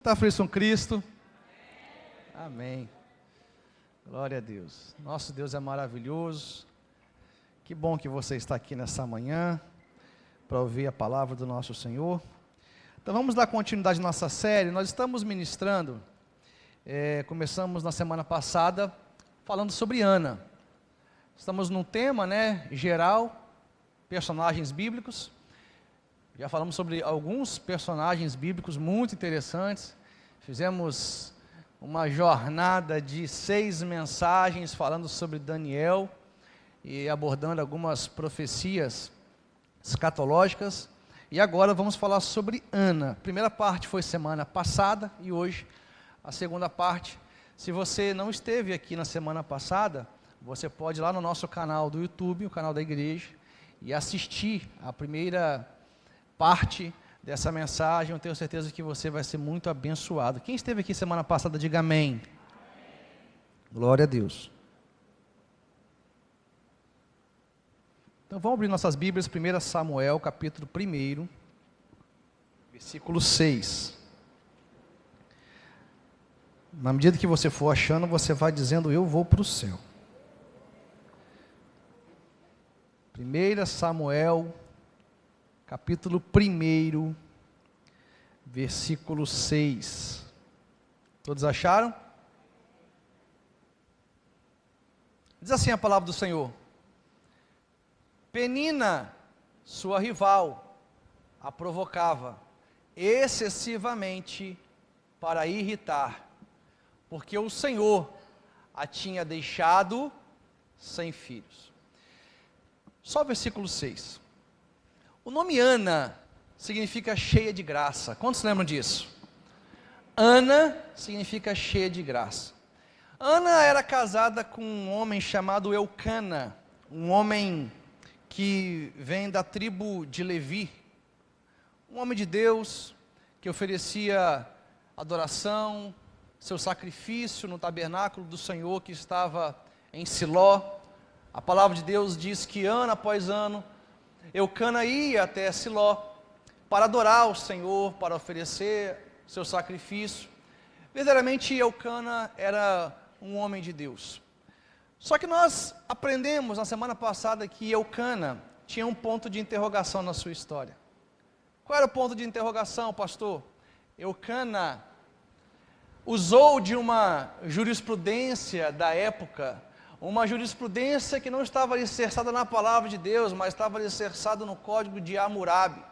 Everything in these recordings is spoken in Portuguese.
Está feliz com Cristo? Amém. Glória a Deus. Nosso Deus é maravilhoso. Que bom que você está aqui nessa manhã para ouvir a palavra do nosso Senhor. Então vamos dar continuidade à nossa série. Nós estamos ministrando, começamos na semana passada falando sobre Ana. Estamos num tema, geral, personagens bíblicos. Já falamos sobre alguns personagens bíblicos muito interessantes. Fizemos uma jornada de 6 mensagens falando sobre Daniel e abordando algumas profecias escatológicas. E agora vamos falar sobre Ana. A primeira parte foi semana passada e hoje a segunda parte. Se você não esteve aqui na semana passada, você pode ir lá no nosso canal do YouTube, o canal da igreja, e assistir a primeira parte dessa mensagem. Eu tenho certeza que você vai ser muito abençoado. Quem esteve aqui semana passada, diga amém. Amém. Glória a Deus. Então vamos abrir nossas Bíblias, 1 Samuel, capítulo 1, versículo 6. Na medida que você for achando, você vai dizendo, eu vou para o céu. 1 Samuel, capítulo 1, versículo 6. Todos acharam? Diz assim a palavra do Senhor: Penina, sua rival, a provocava excessivamente para irritar, porque o Senhor a tinha deixado sem filhos. Só o versículo 6. O nome Ana significa cheia de graça. Quantos lembram disso? Ana significa cheia de graça. Ana era casada com um homem chamado Eucana, um homem que vem da tribo de Levi, um homem de Deus que oferecia adoração, seu sacrifício no tabernáculo do Senhor que estava em Siló. A palavra de Deus diz que ano após ano Eucana ia até Siló para adorar o Senhor, para oferecer seu sacrifício. Verdadeiramente Eucana era um homem de Deus. Só que nós aprendemos na semana passada que Eucana tinha um ponto de interrogação na sua história. Qual era o ponto de interrogação, pastor? Eucana usou de uma jurisprudência da época, uma jurisprudência que não estava alicerçada na palavra de Deus, mas estava alicerçada no código de Hammurabi.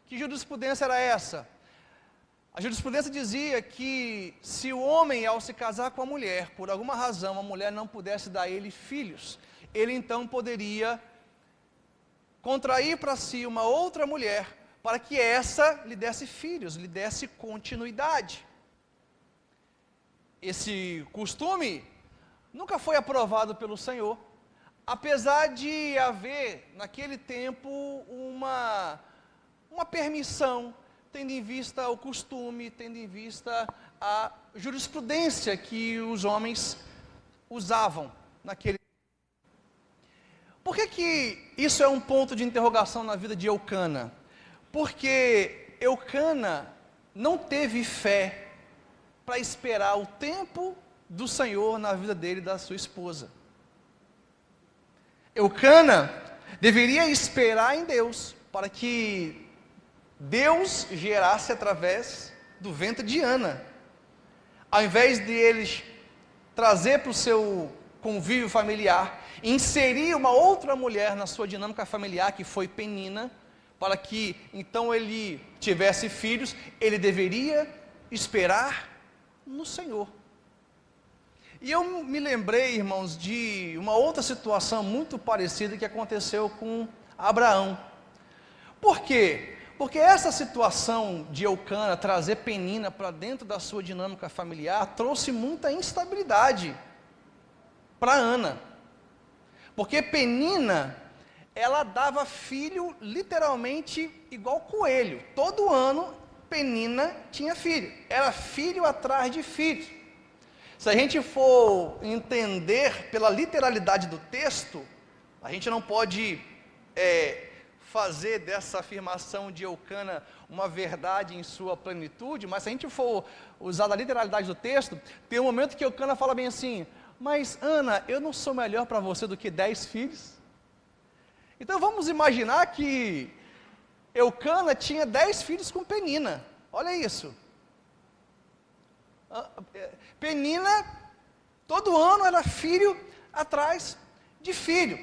Que jurisprudência era essa? A jurisprudência dizia que se o homem, ao se casar com a mulher, por alguma razão a mulher não pudesse dar a ele filhos, ele então poderia contrair para si uma outra mulher, para que essa lhe desse filhos, lhe desse continuidade. Esse costume nunca foi aprovado pelo Senhor, apesar de haver, naquele tempo, uma permissão, tendo em vista o costume, tendo em vista a jurisprudência que os homens usavam naquele tempo. Por que isso é um ponto de interrogação na vida de Eucana? Porque Eucana não teve fé para esperar o tempo do Senhor na vida dele e da sua esposa. Eucana deveria esperar em Deus para que Deus gerasse através do ventre de Ana. Ao invés de eles trazer para o seu convívio familiar, inserir uma outra mulher na sua dinâmica familiar, que foi Penina, para que então ele tivesse filhos, ele deveria esperar no Senhor. E eu me lembrei, irmãos, de uma outra situação muito parecida que aconteceu com Abraão. Por quê? Porque essa situação de Eucana trazer Penina para dentro da sua dinâmica familiar trouxe muita instabilidade para Ana. Porque Penina, ela dava filho literalmente igual coelho. Todo ano Penina tinha filho. Era filho atrás de filho. Se a gente for entender pela literalidade do texto, a gente não pode fazer dessa afirmação de Eucana uma verdade em sua plenitude, mas se a gente for usar a literalidade do texto, tem um momento que Eucana fala bem assim: mas Ana, eu não sou melhor para você do que 10 filhos? Então vamos imaginar que Eucana tinha 10 filhos com Penina, olha isso. Penina, todo ano era filho atrás de filho.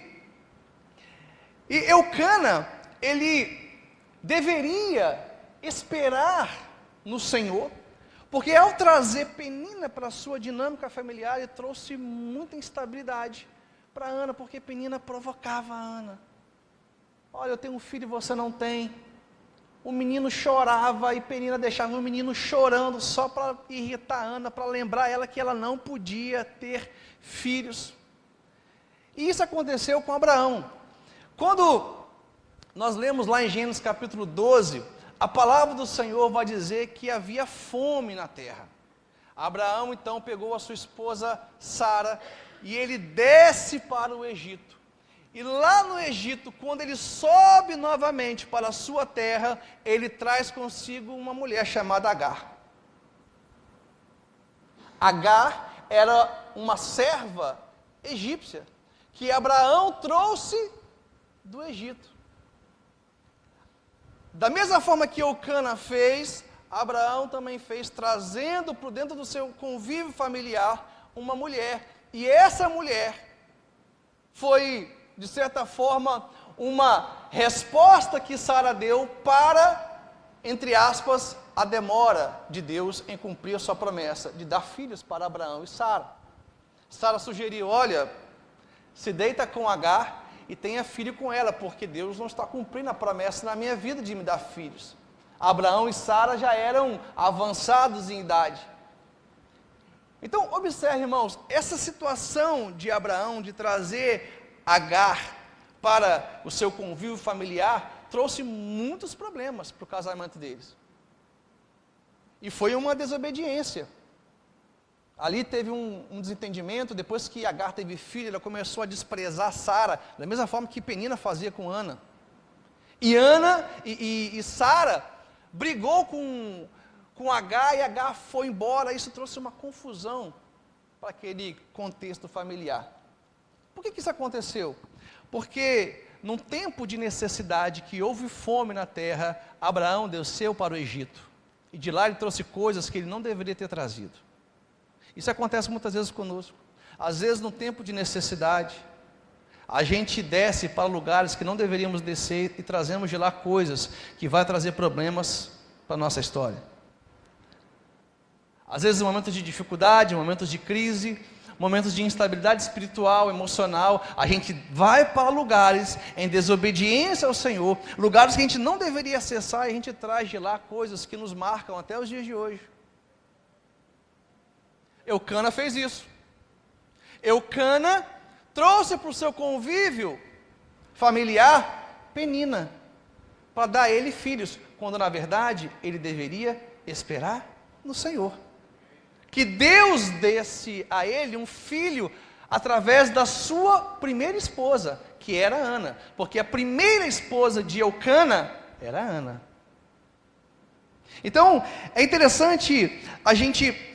E Eucana, ele deveria esperar no Senhor, porque ao trazer Penina para a sua dinâmica familiar, ele trouxe muita instabilidade para Ana, porque Penina provocava a Ana. Olha, eu tenho um filho e você não tem. O menino chorava e Penina deixava o menino chorando só para irritar a Ana, para lembrar ela que ela não podia ter filhos. E isso aconteceu com Abraão. Quando nós lemos lá em Gênesis capítulo 12, a palavra do Senhor vai dizer que havia fome na terra. Abraão então pegou a sua esposa Sara e ele desce para o Egito. E lá no Egito, quando ele sobe novamente para a sua terra, ele traz consigo uma mulher chamada Agar. Agar era uma serva egípcia que Abraão trouxe do Egito. Da mesma forma que Eucana fez, Abraão também fez, trazendo para dentro do seu convívio familiar uma mulher. E essa mulher foi, de certa forma, uma resposta que Sara deu para, entre aspas, a demora de Deus em cumprir a sua promessa de dar filhos para Abraão e Sara. Sara sugeriu: olha, se deita com Agar e tenha filho com ela, porque Deus não está cumprindo a promessa na minha vida de me dar filhos. Abraão e Sara já eram avançados em idade. Então, observe, irmãos, essa situação de Abraão de trazer Agar para o seu convívio familiar trouxe muitos problemas para o casamento deles. E foi uma desobediência. Ali teve um desentendimento. Depois que Agar teve filho, ela começou a desprezar Sara, da mesma forma que Penina fazia com Ana. E Ana e Sara brigou com Agar, e Agar foi embora. Isso trouxe uma confusão para aquele contexto familiar. Por que isso aconteceu? Porque num tempo de necessidade, que houve fome na terra, Abraão desceu para o Egito. E de lá ele trouxe coisas que ele não deveria ter trazido. Isso acontece muitas vezes conosco. Às vezes, no tempo de necessidade, a gente desce para lugares que não deveríamos descer e trazemos de lá coisas que vai trazer problemas para a nossa história. Às vezes, em momentos de dificuldade, momentos de crise, momentos de instabilidade espiritual, emocional, a gente vai para lugares em desobediência ao Senhor, lugares que a gente não deveria acessar, e a gente traz de lá coisas que nos marcam até os dias de hoje. Eucana fez isso. Eucana trouxe para o seu convívio familiar Penina, para dar a ele filhos, quando na verdade ele deveria esperar no Senhor. Que Deus desse a ele um filho através da sua primeira esposa, que era Ana, porque a primeira esposa de Eucana era Ana. Então, é interessante a gente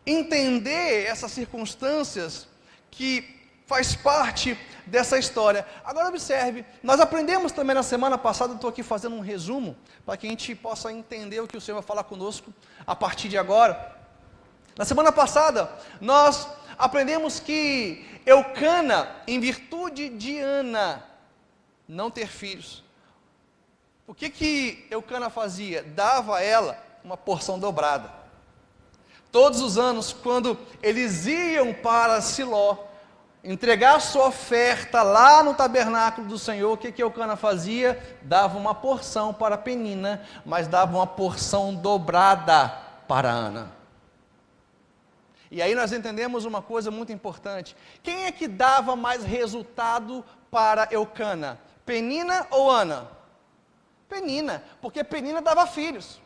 entender essas circunstâncias que faz parte dessa história. Agora observe, nós aprendemos também na semana passada, estou aqui fazendo um resumo, para que a gente possa entender o que o Senhor vai falar conosco a partir de agora. Na semana passada, nós aprendemos que Eucana, em virtude de Ana não ter filhos, o que Eucana fazia? Dava a ela uma porção dobrada. Todos os anos, quando eles iam para Siló, entregar sua oferta lá no tabernáculo do Senhor, o que Eucana fazia? Dava uma porção para Penina, mas dava uma porção dobrada para Ana. E aí nós entendemos uma coisa muito importante. Quem é que dava mais resultado para Eucana? Penina ou Ana? Penina, porque Penina dava filhos.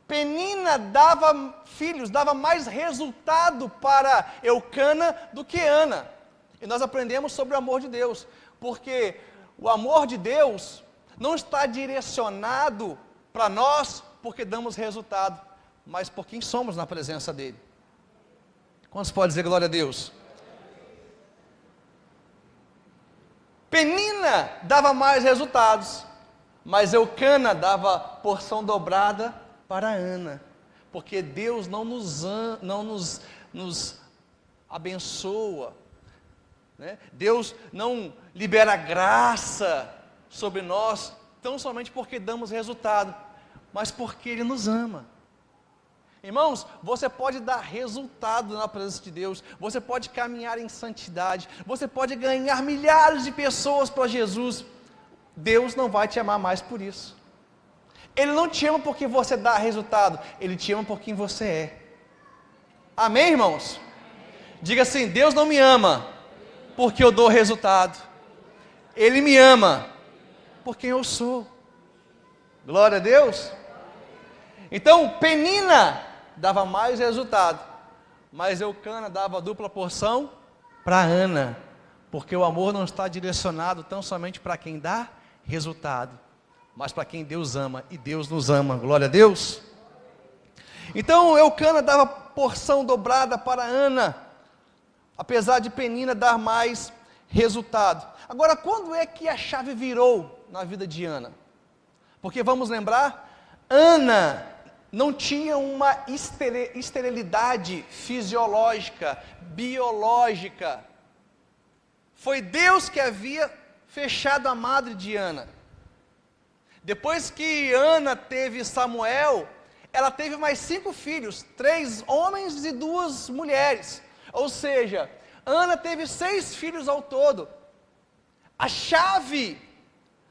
Penina dava filhos, dava mais resultado para Eucana do que Ana. E nós aprendemos sobre o amor de Deus, porque o amor de Deus não está direcionado para nós porque damos resultado, mas por quem somos na presença dele. Quantos podem dizer glória a Deus? Penina dava mais resultados, mas Eucana dava porção dobrada para Ana, porque Deus não nos abençoa, né? Deus não libera graça sobre nós, tão somente porque damos resultado, mas porque Ele nos ama. Irmãos, você pode dar resultado na presença de Deus, você pode caminhar em santidade, você pode ganhar milhares de pessoas para Jesus, Deus não vai te amar mais por isso. Ele não te ama porque você dá resultado, Ele te ama por quem você é. Amém, irmãos? Diga assim: Deus não me ama porque eu dou resultado, Ele me ama por quem eu sou. Glória a Deus. Então, Penina dava mais resultado, mas Eucana dava dupla porção para Ana, porque o amor não está direcionado tão somente para quem dá resultado, mas para quem Deus ama, e Deus nos ama. Glória a Deus. Então, Eucana dava porção dobrada para Ana, apesar de Penina dar mais resultado. Agora, quando é que a chave virou na vida de Ana? Porque vamos lembrar, Ana não tinha uma esterilidade fisiológica, biológica. Foi Deus que havia fechado a madre de Ana. Depois que Ana teve Samuel, ela teve mais 5 filhos, 3 homens e 2 mulheres. Ou seja, Ana teve 6 filhos ao todo. A chave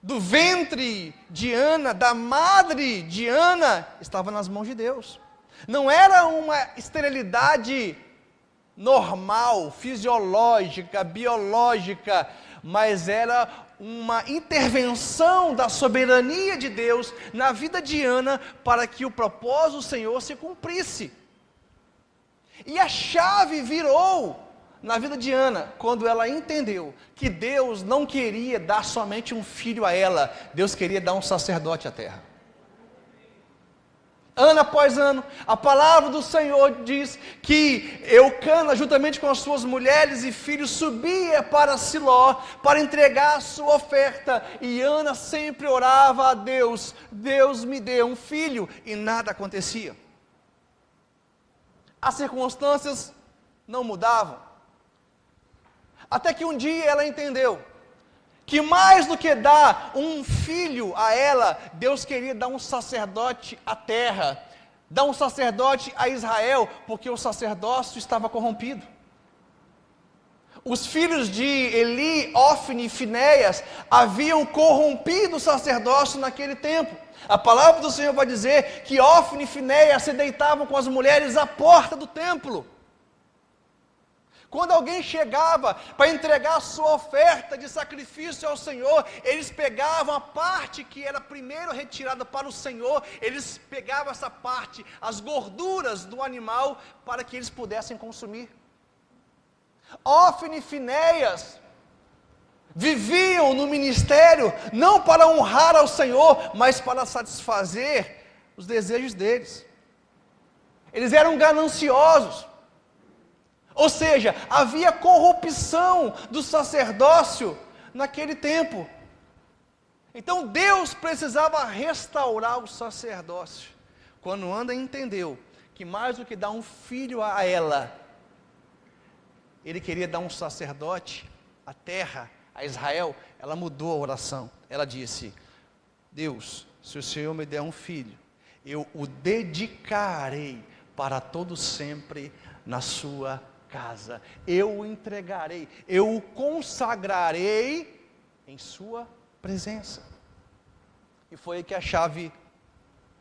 do ventre de Ana, da madre de Ana, estava nas mãos de Deus. Não era uma esterilidade normal, fisiológica, biológica, mas era uma intervenção da soberania de Deus na vida de Ana, para que o propósito do Senhor se cumprisse. E a chave virou na vida de Ana, quando ela entendeu que Deus não queria dar somente um filho a ela, Deus queria dar um sacerdote à terra. Ano após ano, a palavra do Senhor diz que Eucana, juntamente com as suas mulheres e filhos, subia para Siló, para entregar a sua oferta, e Ana sempre orava a Deus: Deus me dê um filho, e nada acontecia. As circunstâncias não mudavam, até que um dia ela entendeu que mais do que dar um filho a ela, Deus queria dar um sacerdote à terra, dar um sacerdote a Israel, porque o sacerdócio estava corrompido. Os filhos de Eli, Ofni e Finéias haviam corrompido o sacerdócio naquele tempo. A palavra do Senhor vai dizer que Ofni e Finéias se deitavam com as mulheres à porta do templo. Quando alguém chegava para entregar a sua oferta de sacrifício ao Senhor, eles pegavam a parte que era primeiro retirada para o Senhor, eles pegavam essa parte, as gorduras do animal, para que eles pudessem consumir. Ofni e Finéias viviam no ministério, não para honrar ao Senhor, mas para satisfazer os desejos deles. Eles eram gananciosos. Ou seja, havia corrupção do sacerdócio naquele tempo. Então Deus precisava restaurar o sacerdócio. Quando Ana entendeu que mais do que dar um filho a ela, Ele queria dar um sacerdote à terra, a Israel, ela mudou a oração. Ela disse: Deus, se o Senhor me der um filho, eu o dedicarei para todo sempre na sua casa, eu o entregarei, eu o consagrarei em sua presença. E foi aí que a chave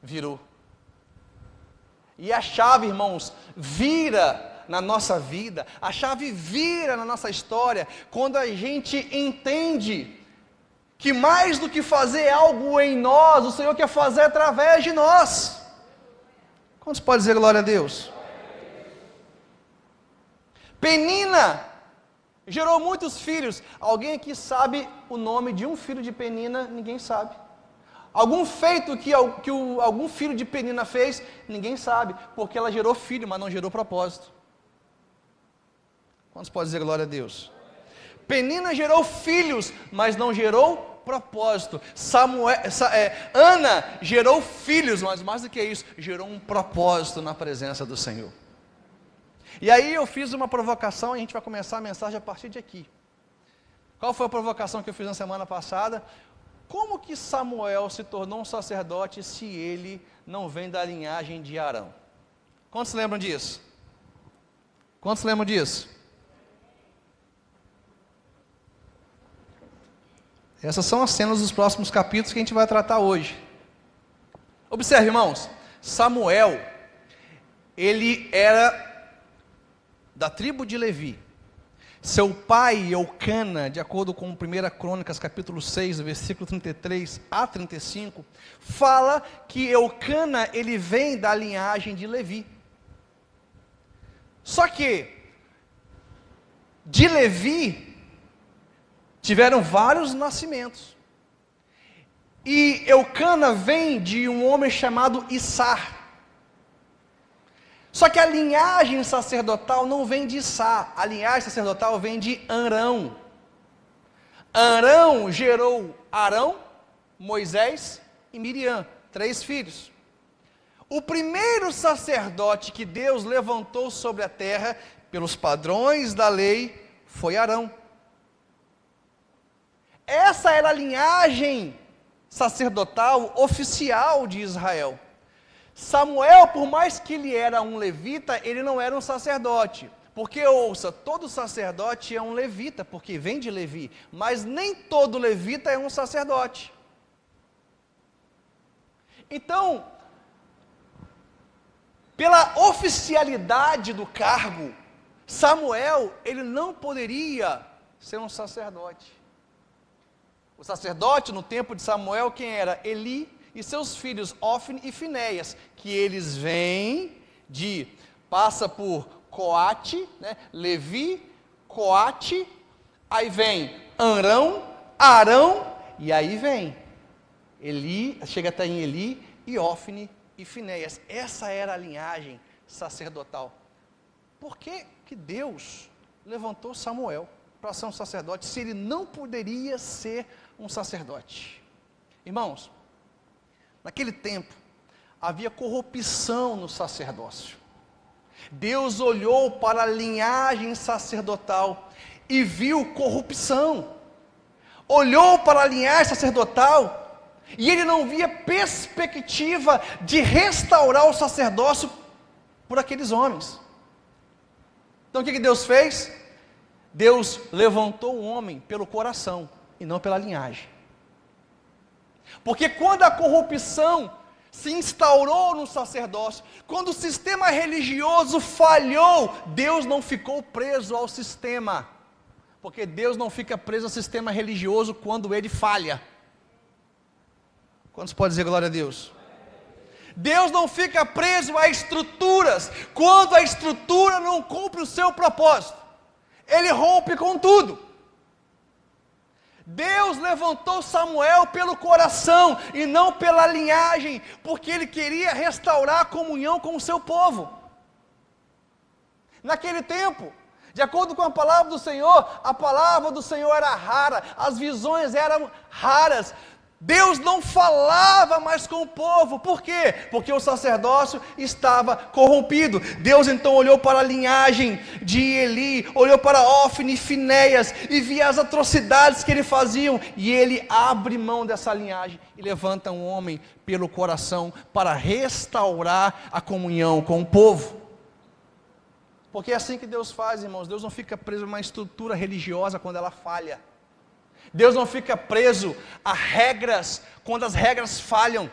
virou. E a chave, irmãos, vira na nossa vida, a chave vira na nossa história, quando a gente entende que mais do que fazer algo em nós, o Senhor quer fazer através de nós. Quantos podem dizer glória a Deus? Penina gerou muitos filhos. Alguém aqui sabe o nome de um filho de Penina? Ninguém sabe. Algum feito que algum filho de Penina fez, ninguém sabe, porque ela gerou filho, mas não gerou propósito. Quantos podem dizer glória a Deus? Penina gerou filhos, mas não gerou propósito. Ana gerou filhos, mas mais do que isso, gerou um propósito na presença do Senhor. E aí eu fiz uma provocação, e a gente vai começar a mensagem a partir de aqui. Qual foi a provocação que eu fiz na semana passada? Como que Samuel se tornou um sacerdote se ele não vem da linhagem de Arão? Quantos lembram disso? Quantos lembram disso? Essas são as cenas dos próximos capítulos que a gente vai tratar hoje. Observe, irmãos, Samuel, ele era da tribo de Levi. Seu pai, Eucana, de acordo com 1 Crônicas, capítulo 6, versículo 33 a 35, fala que Eucana, ele vem da linhagem de Levi. Só que, de Levi, tiveram vários nascimentos. E Eucana vem de um homem chamado Issar. Só que a linhagem sacerdotal não vem de Issá, a linhagem sacerdotal vem de Arão. Arão gerou Arão, Moisés e Miriam, 3 filhos. O primeiro sacerdote que Deus levantou sobre a terra, pelos padrões da lei, foi Arão. Essa era a linhagem sacerdotal oficial de Israel. Samuel, por mais que ele era um levita, ele não era um sacerdote. Porque, ouça, todo sacerdote é um levita, porque vem de Levi. Mas nem todo levita é um sacerdote. Então, pela oficialidade do cargo, Samuel, ele não poderia ser um sacerdote. O sacerdote, no tempo de Samuel, quem era? Eli e seus filhos Ofni e Finéias, que eles vêm passa por Coate, né? Levi, Coate, aí vem Arão, e aí vem Eli, chega até em Eli, e Ofni e Finéias. Essa era a linhagem sacerdotal. Por que que Deus levantou Samuel para ser um sacerdote, se ele não poderia ser um sacerdote? Irmãos, naquele tempo, havia corrupção no sacerdócio. Deus olhou para a linhagem sacerdotal e viu corrupção. Olhou para a linhagem sacerdotal e ele não via perspectiva de restaurar o sacerdócio por aqueles homens. Então o que Deus fez? Deus levantou o homem pelo coração e não pela linhagem. Porque quando a corrupção se instaurou no sacerdócio, quando o sistema religioso falhou, Deus não ficou preso ao sistema, porque Deus não fica preso ao sistema religioso quando ele falha. Quantos podem dizer glória a Deus? Deus não fica preso a estruturas, quando a estrutura não cumpre o seu propósito, ele rompe com tudo. Deus levantou Samuel pelo coração e não pela linhagem, porque ele queria restaurar a comunhão com o seu povo. Naquele tempo, de acordo com a palavra do Senhor era rara, as visões eram raras. Deus não falava mais com o povo. Por quê? Porque o sacerdócio estava corrompido. Deus então olhou para a linhagem de Eli, olhou para Ofni e Finéias e via as atrocidades que eles faziam, e ele abre mão dessa linhagem e levanta um homem pelo coração para restaurar a comunhão com o povo. Porque é assim que Deus faz, irmãos. Deus não fica preso a uma estrutura religiosa quando ela falha. Deus não fica preso a regras quando as regras falham.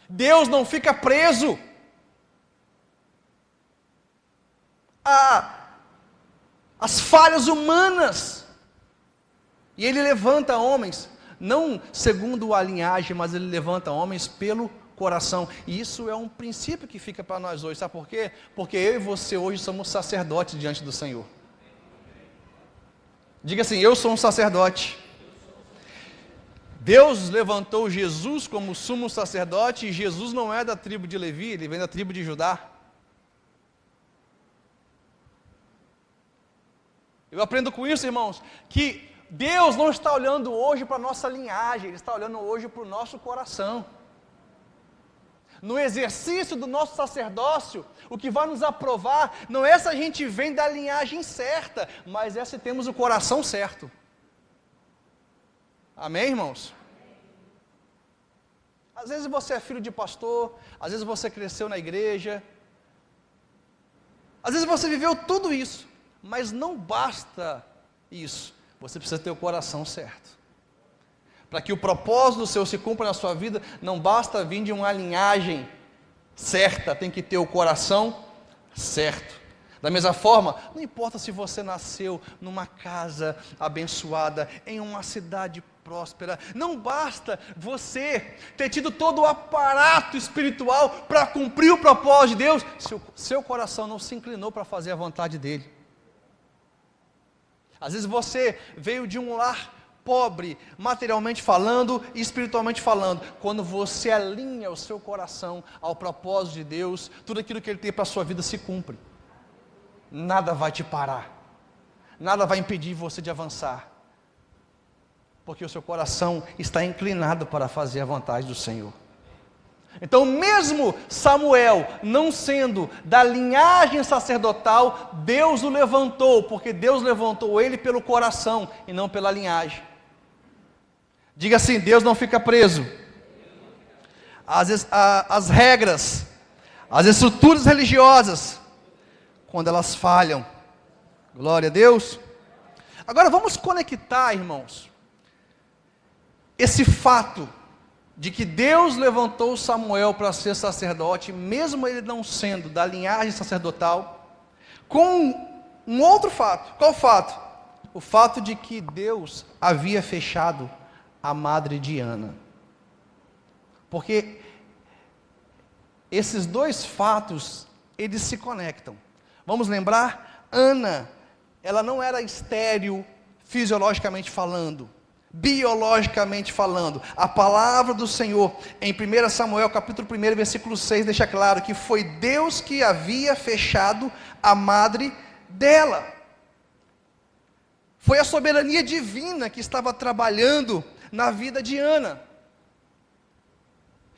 Deus não fica preso às falhas humanas. E ele levanta homens, não segundo a linhagem, mas ele levanta homens pelo coração. E isso é um princípio que fica para nós hoje. Sabe por quê? Porque eu e você hoje somos sacerdotes diante do Senhor. Diga assim: eu sou um sacerdote. Deus levantou Jesus como sumo sacerdote, e Jesus não é da tribo de Levi, ele vem da tribo de Judá. Eu aprendo com isso, irmãos, que Deus não está olhando hoje para a nossa linhagem, Ele está olhando hoje para o nosso coração. No exercício do nosso sacerdócio, o que vai nos aprovar, não é se a gente vem da linhagem certa, mas é se temos o coração certo. Amém, irmãos? Às vezes você é filho de pastor, às vezes você cresceu na igreja, às vezes você viveu tudo isso, mas não basta isso, você precisa ter o coração certo. Para que o propósito seu se cumpra na sua vida, não basta vir de uma linhagem certa, tem que ter o coração certo. Da mesma forma, não importa se você nasceu numa casa abençoada, em uma cidade próspera, não basta você ter tido todo o aparato espiritual para cumprir o propósito de Deus, se o seu coração não se inclinou para fazer a vontade dEle. Às vezes você veio de um lar pobre, materialmente falando e espiritualmente falando. Quando você alinha o seu coração ao propósito de Deus, tudo aquilo que Ele tem para a sua vida se cumpre. Nada vai te parar, nada vai impedir você de avançar, porque o seu coração está inclinado para fazer a vontade do Senhor. Então, mesmo Samuel não sendo da linhagem sacerdotal, Deus o levantou, porque Deus levantou ele pelo coração e não pela linhagem. Diga assim: Deus não fica preso às regras, às estruturas religiosas, quando elas falham. Glória a Deus. Agora vamos conectar, irmãos, esse fato de que Deus levantou Samuel para ser sacerdote, mesmo ele não sendo da linhagem sacerdotal, com um outro fato. Qual fato? O fato de que Deus havia fechado a madre de Ana. Porque esses dois fatos, eles se conectam. Vamos lembrar, Ana, ela não era estéril fisiologicamente falando, biologicamente falando. A palavra do Senhor, em 1 Samuel, capítulo 1, versículo 6, deixa claro que foi Deus que havia fechado a madre dela. Foi a soberania divina que estava trabalhando na vida de Ana.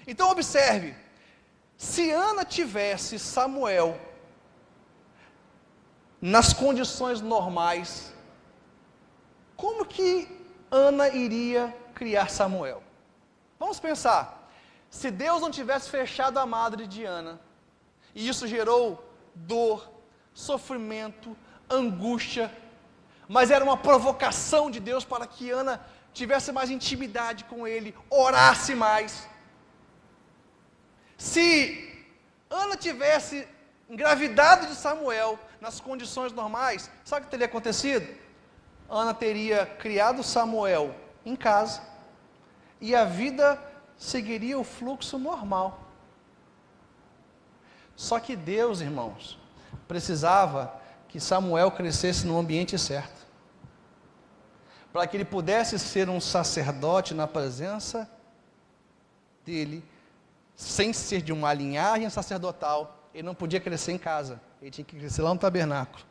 Então observe, se Ana tivesse Samuel nas condições normais, como que Ana iria criar Samuel? Vamos pensar, se Deus não tivesse fechado a madre de Ana, e isso gerou dor, sofrimento, angústia, mas era uma provocação de Deus para que Ana tivesse mais intimidade com Ele, orasse mais. Se Ana tivesse engravidado de Samuel nas condições normais, sabe o que teria acontecido? Ana teria criado Samuel em casa, e a vida seguiria o fluxo normal. Só que Deus, irmãos, precisava que Samuel crescesse no ambiente certo, para que ele pudesse ser um sacerdote na presença dele, sem ser de uma linhagem sacerdotal. Ele não podia crescer em casa, ele tinha que crescer lá no tabernáculo,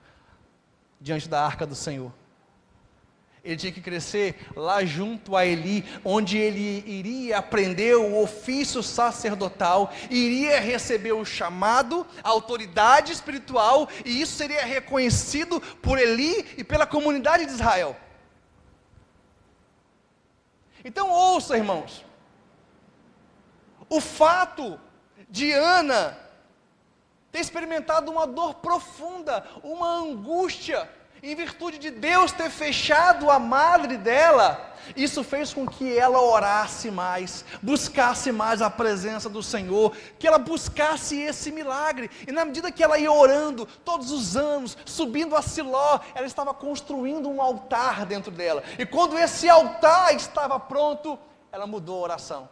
diante da arca do Senhor. Ele tinha que crescer lá junto a Eli, onde ele iria aprender o ofício sacerdotal, iria receber o chamado, a autoridade espiritual, e isso seria reconhecido por Eli e pela comunidade de Israel. Então ouça, irmãos, o fato de Ana ter experimentado uma dor profunda, uma angústia, em virtude de Deus ter fechado a madre dela, isso fez com que ela orasse mais, buscasse mais a presença do Senhor, que ela buscasse esse milagre. E na medida que ela ia orando, todos os anos, subindo a Siló, ela estava construindo um altar dentro dela. E quando esse altar estava pronto, ela mudou a oração.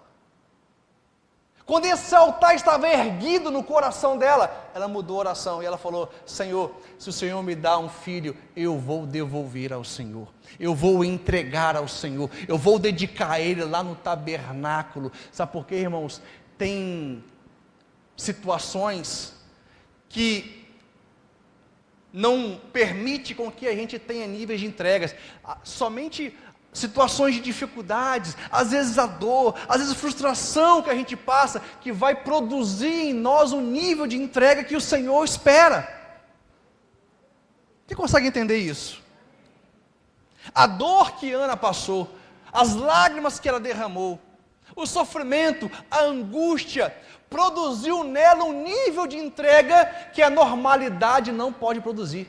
Quando esse altar estava erguido no coração dela, ela mudou a oração e ela falou: Senhor, se o Senhor me dá um filho, eu vou devolver ao Senhor, eu vou entregar ao Senhor, eu vou dedicar ele lá no tabernáculo. Sabe por quê, irmãos? Tem situações que não permite com que a gente tenha níveis de entregas, somente situações de dificuldades, às vezes a dor, às vezes a frustração que a gente passa, que vai produzir em nós um nível de entrega que o Senhor espera. Você consegue entender isso? A dor que Ana passou, as lágrimas que ela derramou, o sofrimento, a angústia, produziu nela um nível de entrega que a normalidade não pode produzir.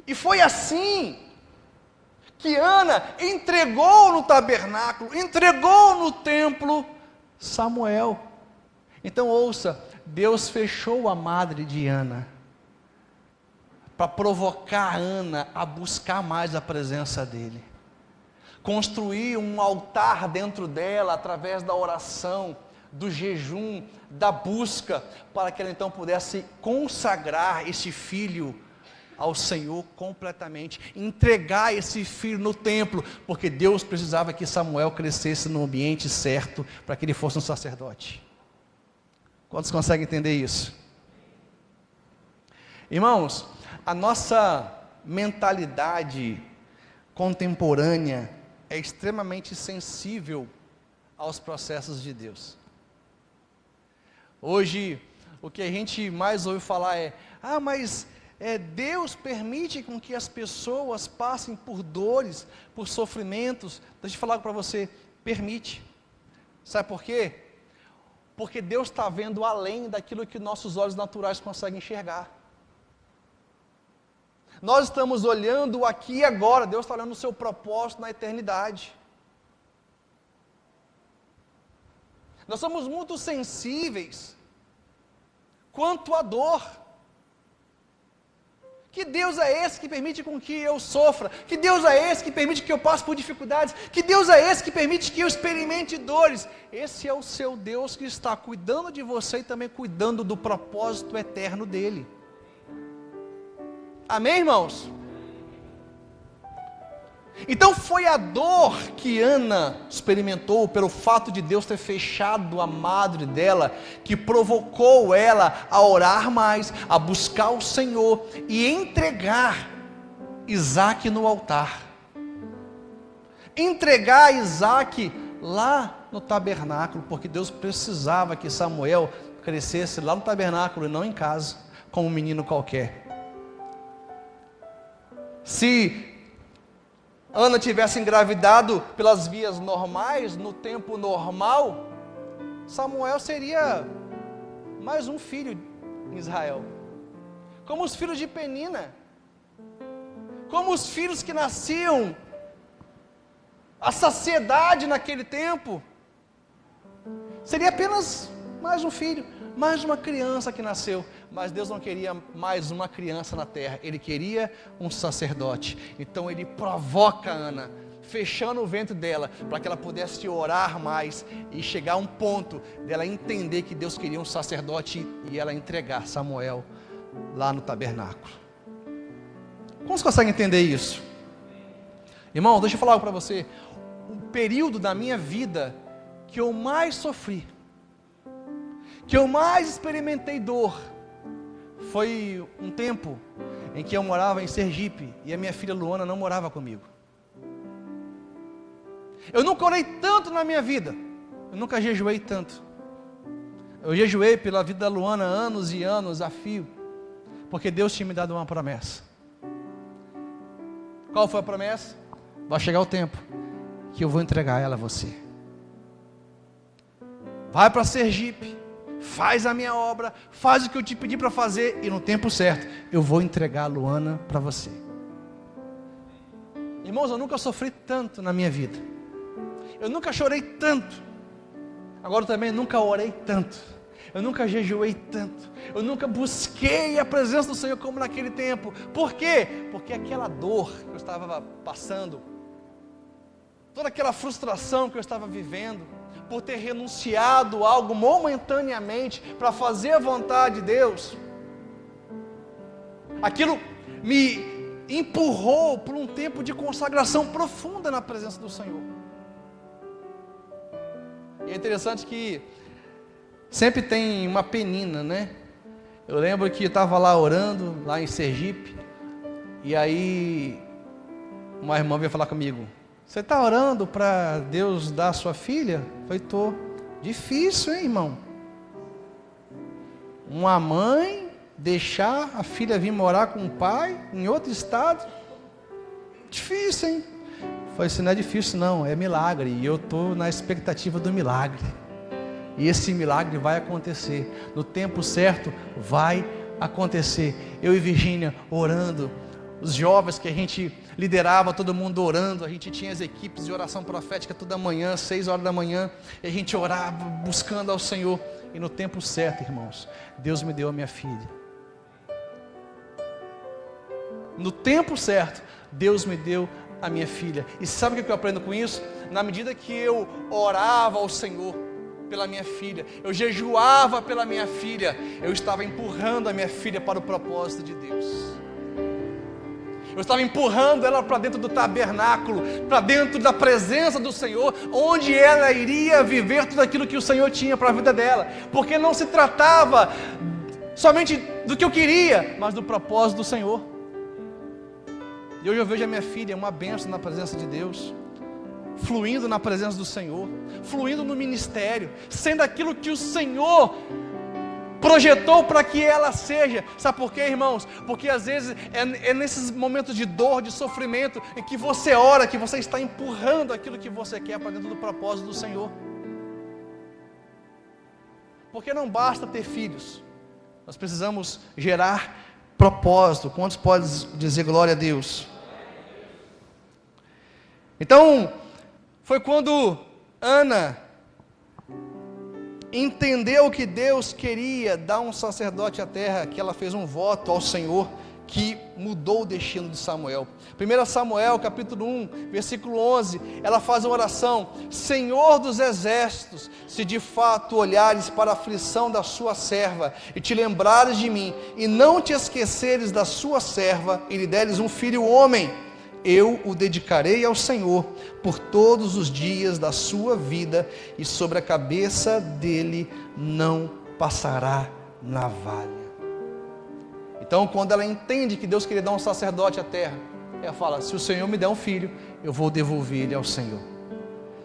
E foi assim que Ana entregou no tabernáculo, entregou no templo Samuel. Então ouça, Deus fechou a madre de Ana para provocar Ana a buscar mais a presença dele. Construir um altar dentro dela através da oração, do jejum, da busca, para que ela então pudesse consagrar esse filho ao Senhor completamente, entregar esse filho no templo, porque Deus precisava que Samuel crescesse no ambiente certo, para que ele fosse um sacerdote. Quantos conseguem entender isso? Irmãos, a nossa mentalidade contemporânea é extremamente sensível aos processos de Deus. Hoje, o que a gente mais ouve falar é: mas Deus permite com que as pessoas passem por dores, por sofrimentos. Deixa eu falar para você, permite. Sabe por quê? Porque Deus está vendo além daquilo que nossos olhos naturais conseguem enxergar. Nós estamos olhando aqui e agora, Deus está olhando o seu propósito na eternidade. Nós somos muito sensíveis quanto à dor. Que Deus é esse que permite com que eu sofra? Que Deus é esse que permite que eu passe por dificuldades? Que Deus é esse que permite que eu experimente dores? Esse é o seu Deus que está cuidando de você e também cuidando do propósito eterno dele. Amém, irmãos? Então foi a dor que Ana experimentou pelo fato de Deus ter fechado a madre dela, que provocou ela a orar mais, a buscar o Senhor e entregar Isaque no altar. Entregar Isaque lá no tabernáculo, porque Deus precisava que Samuel crescesse lá no tabernáculo e não em casa, como um menino qualquer. Se Ana tivesse engravidado pelas vias normais, no tempo normal, Samuel seria mais um filho em Israel, como os filhos de Penina, como os filhos que nasciam, a saciedade naquele tempo, seria apenas mais um filho, mais uma criança que nasceu. Mas Deus não queria mais uma criança na terra, Ele queria um sacerdote. Então Ele provoca Ana, fechando o ventre dela, para que ela pudesse orar mais, e chegar a um ponto dela entender que Deus queria um sacerdote, e ela entregar Samuel lá no tabernáculo. Como você consegue entender isso? Irmão, deixa eu falar algo para você. O período da minha vida que eu mais sofri, que eu mais experimentei dor, foi um tempo em que eu morava em Sergipe e a minha filha Luana não morava comigo. Eu nunca orei tanto na minha vida, eu nunca jejuei tanto. Eu jejuei pela vida da Luana anos e anos a fio, porque Deus tinha me dado uma promessa. Qual foi a promessa? Vai chegar o tempo que eu vou entregar ela a você. Vai para Sergipe, faz a minha obra, faz o que eu te pedi para fazer, e no tempo certo, eu vou entregar a Luana para você. Irmãos, eu nunca sofri tanto na minha vida, eu nunca chorei tanto, agora também nunca orei tanto, eu nunca jejuei tanto, eu nunca busquei a presença do Senhor como naquele tempo. Por quê? Porque aquela dor que eu estava passando, toda aquela frustração que eu estava vivendo, por ter renunciado a algo momentaneamente para fazer a vontade de Deus, aquilo me empurrou por um tempo de consagração profunda na presença do Senhor. E é interessante que sempre tem uma penina, né? Eu lembro que eu estava lá orando, lá em Sergipe, e aí uma irmã veio falar comigo: você está orando para Deus dar a sua filha? Eu falei: estou. Difícil, hein, irmão? Uma mãe deixar a filha vir morar com o pai em outro estado? Difícil, hein? Eu falei: isso não é difícil não, é milagre, e eu estou na expectativa do milagre. E esse milagre vai acontecer, no tempo certo vai acontecer. Eu e Virgínia orando, os jovens que a gente liderava, todo mundo orando, a gente tinha as equipes de oração profética toda manhã, 6 horas da manhã, e a gente orava, buscando ao Senhor, e no tempo certo, irmãos, Deus me deu a minha filha. No tempo certo, Deus me deu a minha filha. E sabe o que eu aprendo com isso? Na medida que eu orava ao Senhor pela minha filha, eu jejuava pela minha filha, eu estava empurrando a minha filha para o propósito de Deus. Eu estava empurrando ela para dentro do tabernáculo, para dentro da presença do Senhor, onde ela iria viver tudo aquilo que o Senhor tinha para a vida dela, porque não se tratava somente do que eu queria, mas do propósito do Senhor. E hoje eu vejo a minha filha uma bênção na presença de Deus, fluindo na presença do Senhor, fluindo no ministério, sendo aquilo que o Senhor projetou para que ela seja. Sabe por quê, irmãos? Porque às vezes é nesses momentos de dor, de sofrimento, em que você ora, que você está empurrando aquilo que você quer para dentro do propósito do Senhor. Porque não basta ter filhos, nós precisamos gerar propósito. Quantos podem dizer glória a Deus? Então, foi quando Ana entendeu que Deus queria dar um sacerdote à terra, que ela fez um voto ao Senhor, que mudou o destino de Samuel. 1 Samuel, capítulo 1, versículo 11, ela faz uma oração: Senhor dos exércitos, se de fato olhares para a aflição da sua serva, e te lembrares de mim, e não te esqueceres da sua serva, e lhe deres um filho homem, eu o dedicarei ao Senhor por todos os dias da sua vida, e sobre a cabeça dele não passará navalha. Então, quando ela entende que Deus queria dar um sacerdote à terra, ela fala: se o Senhor me der um filho, eu vou devolver ele ao Senhor.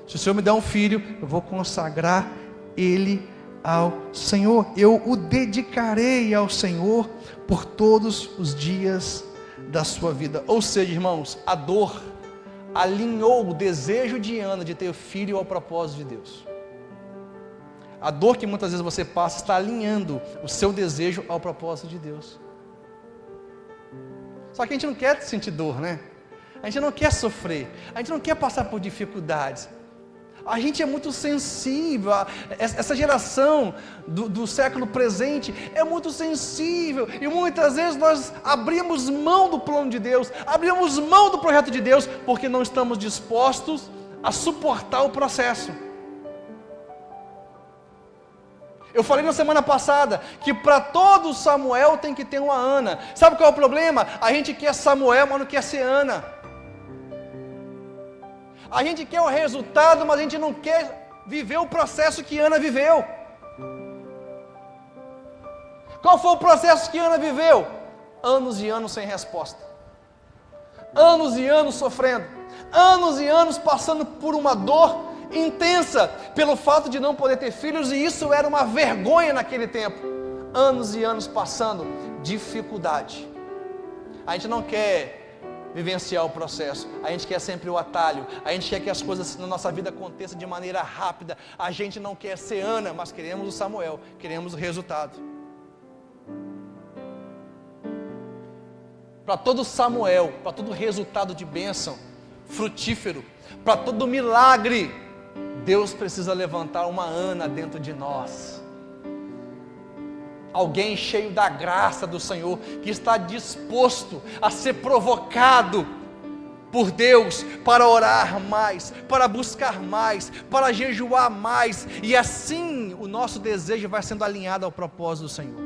Se o Senhor me der um filho, eu vou consagrar ele ao Senhor. Eu o dedicarei ao Senhor por todos os dias da sua vida. Ou seja, irmãos, a dor alinhou o desejo de Ana de ter filho ao propósito de Deus. A dor que muitas vezes você passa está alinhando o seu desejo ao propósito de Deus. Só que a gente não quer sentir dor, né? A gente não quer sofrer, a gente não quer passar por dificuldades. A gente é muito sensível, essa geração do século presente é muito sensível, e muitas vezes nós abrimos mão do plano de Deus, abrimos mão do projeto de Deus, porque não estamos dispostos a suportar o processo. Eu falei na semana passada que para todo Samuel tem que ter uma Ana. Sabe qual é o problema? A gente quer Samuel, mas não quer ser Ana. A gente quer o resultado, mas a gente não quer viver o processo que Ana viveu. Qual foi o processo que Ana viveu? Anos e anos sem resposta. Anos e anos sofrendo. Anos e anos passando por uma dor intensa, pelo fato de não poder ter filhos, e isso era uma vergonha naquele tempo. Anos e anos passando dificuldade. A gente não quer vivenciar o processo, a gente quer sempre o atalho, a gente quer que as coisas na nossa vida aconteçam de maneira rápida. A gente não quer ser Ana, mas queremos o Samuel, queremos o resultado. Para todo Samuel, para todo resultado de bênção, frutífero, para todo milagre, Deus precisa levantar uma Ana dentro de nós. Alguém cheio da graça do Senhor, que está disposto a ser provocado por Deus, para orar mais, para buscar mais, para jejuar mais, e assim o nosso desejo vai sendo alinhado ao propósito do Senhor.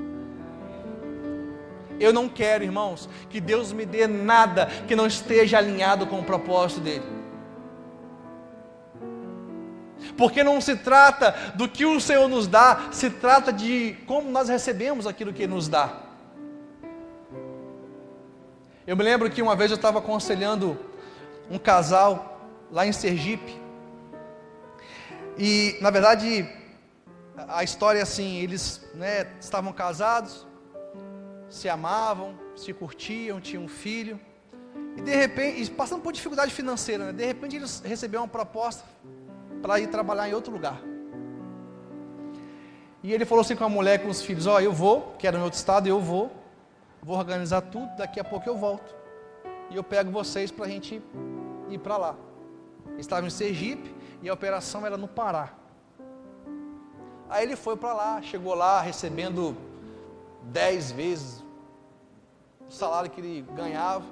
Eu não quero, irmãos, que Deus me dê nada que não esteja alinhado com o propósito dEle. Porque não se trata do que o Senhor nos dá, se trata de como nós recebemos aquilo que Ele nos dá. Eu me lembro que uma vez eu estava aconselhando um casal lá em Sergipe, e na verdade a história é assim, eles estavam casados, se amavam, se curtiam, tinham um filho, e de repente, passando por dificuldade financeira, de repente eles receberam uma proposta para ir trabalhar em outro lugar. E ele falou assim com a mulher, com os filhos: eu vou, quero em outro estado, eu vou organizar tudo, daqui a pouco eu volto, e eu pego vocês para a gente ir para lá. Eles estavam em Sergipe, e a operação era no Pará. Aí ele foi para lá, chegou lá recebendo 10 vezes o salário que ele ganhava,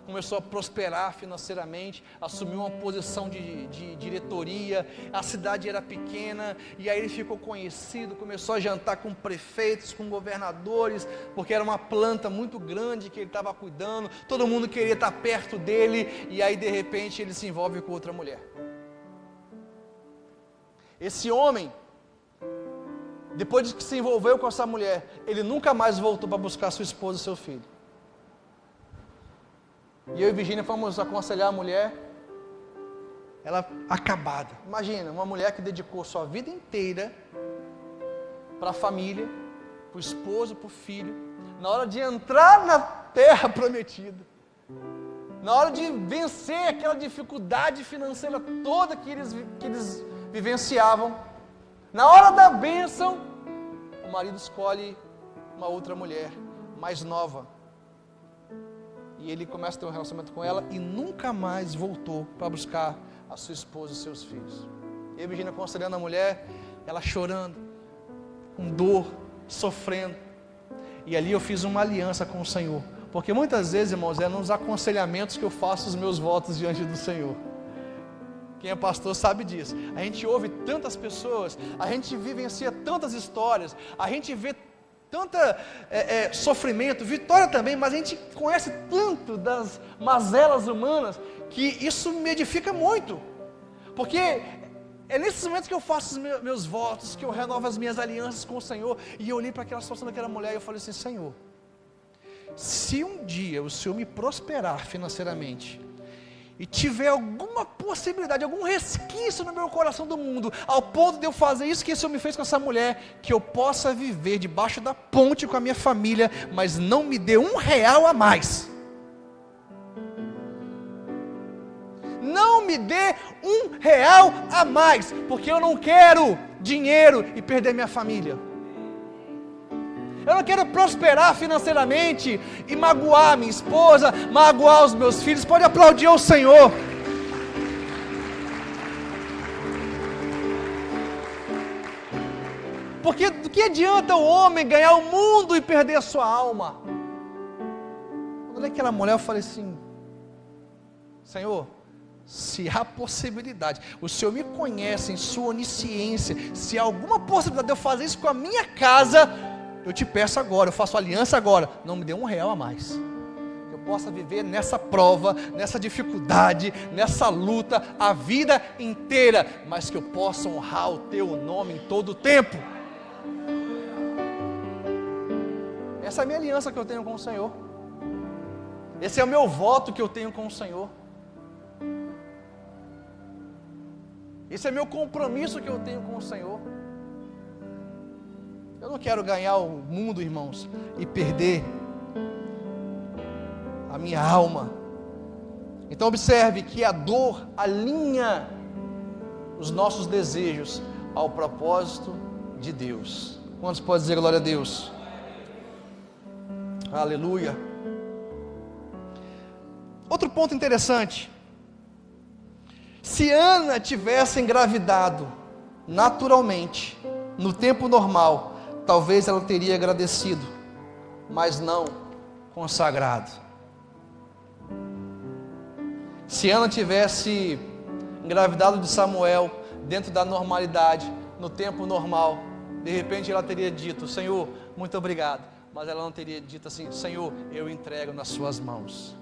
começou a prosperar financeiramente, assumiu uma posição de diretoria, a cidade era pequena, e aí ele ficou conhecido, começou a jantar com prefeitos, com governadores, porque era uma planta muito grande que ele estava cuidando, todo mundo queria estar perto dele, e aí de repente ele se envolve com outra mulher. Esse homem, depois de que se envolveu com essa mulher, ele nunca mais voltou para buscar sua esposa e seu filho. E eu e Virgínia fomos aconselhar a mulher, ela acabada. Imagina, uma mulher que dedicou sua vida inteira para a família, para o esposo, para o filho, na hora de entrar na terra prometida, na hora de vencer aquela dificuldade financeira toda que eles vivenciavam, na hora da bênção, o marido escolhe uma outra mulher, mais nova, e ele começa a ter um relacionamento com ela e nunca mais voltou para buscar a sua esposa e seus filhos. E a Virgínia aconselhando a mulher, ela chorando, com dor, sofrendo. E ali eu fiz uma aliança com o Senhor, porque muitas vezes, irmãos, é nos aconselhamentos que eu faço os meus votos diante do Senhor. Quem é pastor sabe disso. A gente ouve tantas pessoas, a gente vivencia tantas histórias, a gente vê tanta sofrimento, vitória também, mas a gente conhece tanto das mazelas humanas, que isso me edifica muito, porque é nesses momentos que eu faço os meus votos, que eu renovo as minhas alianças com o Senhor. E eu olhei para aquela situação daquela mulher e eu falei assim: Senhor, se um dia o Senhor me prosperar financeiramente, e tiver alguma possibilidade, algum resquício no meu coração do mundo, ao ponto de eu fazer isso que o Senhor me fez com essa mulher, que eu possa viver debaixo da ponte com a minha família, mas não me dê R$1 a mais. Não me dê R$1 a mais, porque eu não quero dinheiro e perder minha família. Eu não quero prosperar financeiramente e magoar minha esposa, magoar os meus filhos. Pode aplaudir ao Senhor. Porque do que adianta o homem ganhar o mundo e perder a sua alma? Quando eu olhei aquela mulher, eu falei assim: Senhor, se há possibilidade, o Senhor me conhece em sua onisciência, se há alguma possibilidade de eu fazer isso com a minha casa, eu te peço agora, eu faço aliança agora, não me dê R$1 a mais, que eu possa viver nessa prova, nessa dificuldade, nessa luta, a vida inteira, mas que eu possa honrar o teu nome em todo o tempo. Essa é a minha aliança que eu tenho com o Senhor, esse é o meu voto que eu tenho com o Senhor, esse é meu compromisso que eu tenho com o Senhor. Eu não quero ganhar o mundo, irmãos, e perder a minha alma. Então observe que a dor alinha os nossos desejos ao propósito de Deus. Quantos podem dizer glória a Deus? Aleluia. Outro ponto interessante: se Ana tivesse engravidado naturalmente, no tempo normal, talvez ela teria agradecido, mas não consagrado. Se Ana tivesse engravidado de Samuel, dentro da normalidade, no tempo normal, de repente ela teria dito: Senhor, muito obrigado. Mas ela não teria dito assim: Senhor, eu entrego nas suas mãos.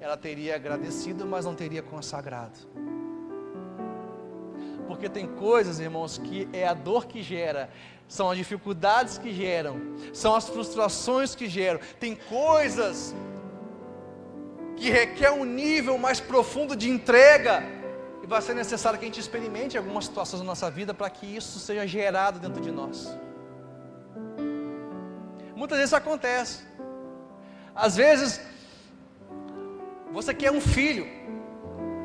Ela teria agradecido, mas não teria consagrado. Porque tem coisas, irmãos, que é a dor que gera, são as dificuldades que geram, são as frustrações que geram. Tem coisas que requer um nível mais profundo de entrega, e vai ser necessário que a gente experimente algumas situações da nossa vida para que isso seja gerado dentro de nós. Muitas vezes isso acontece. Às vezes você quer um filho,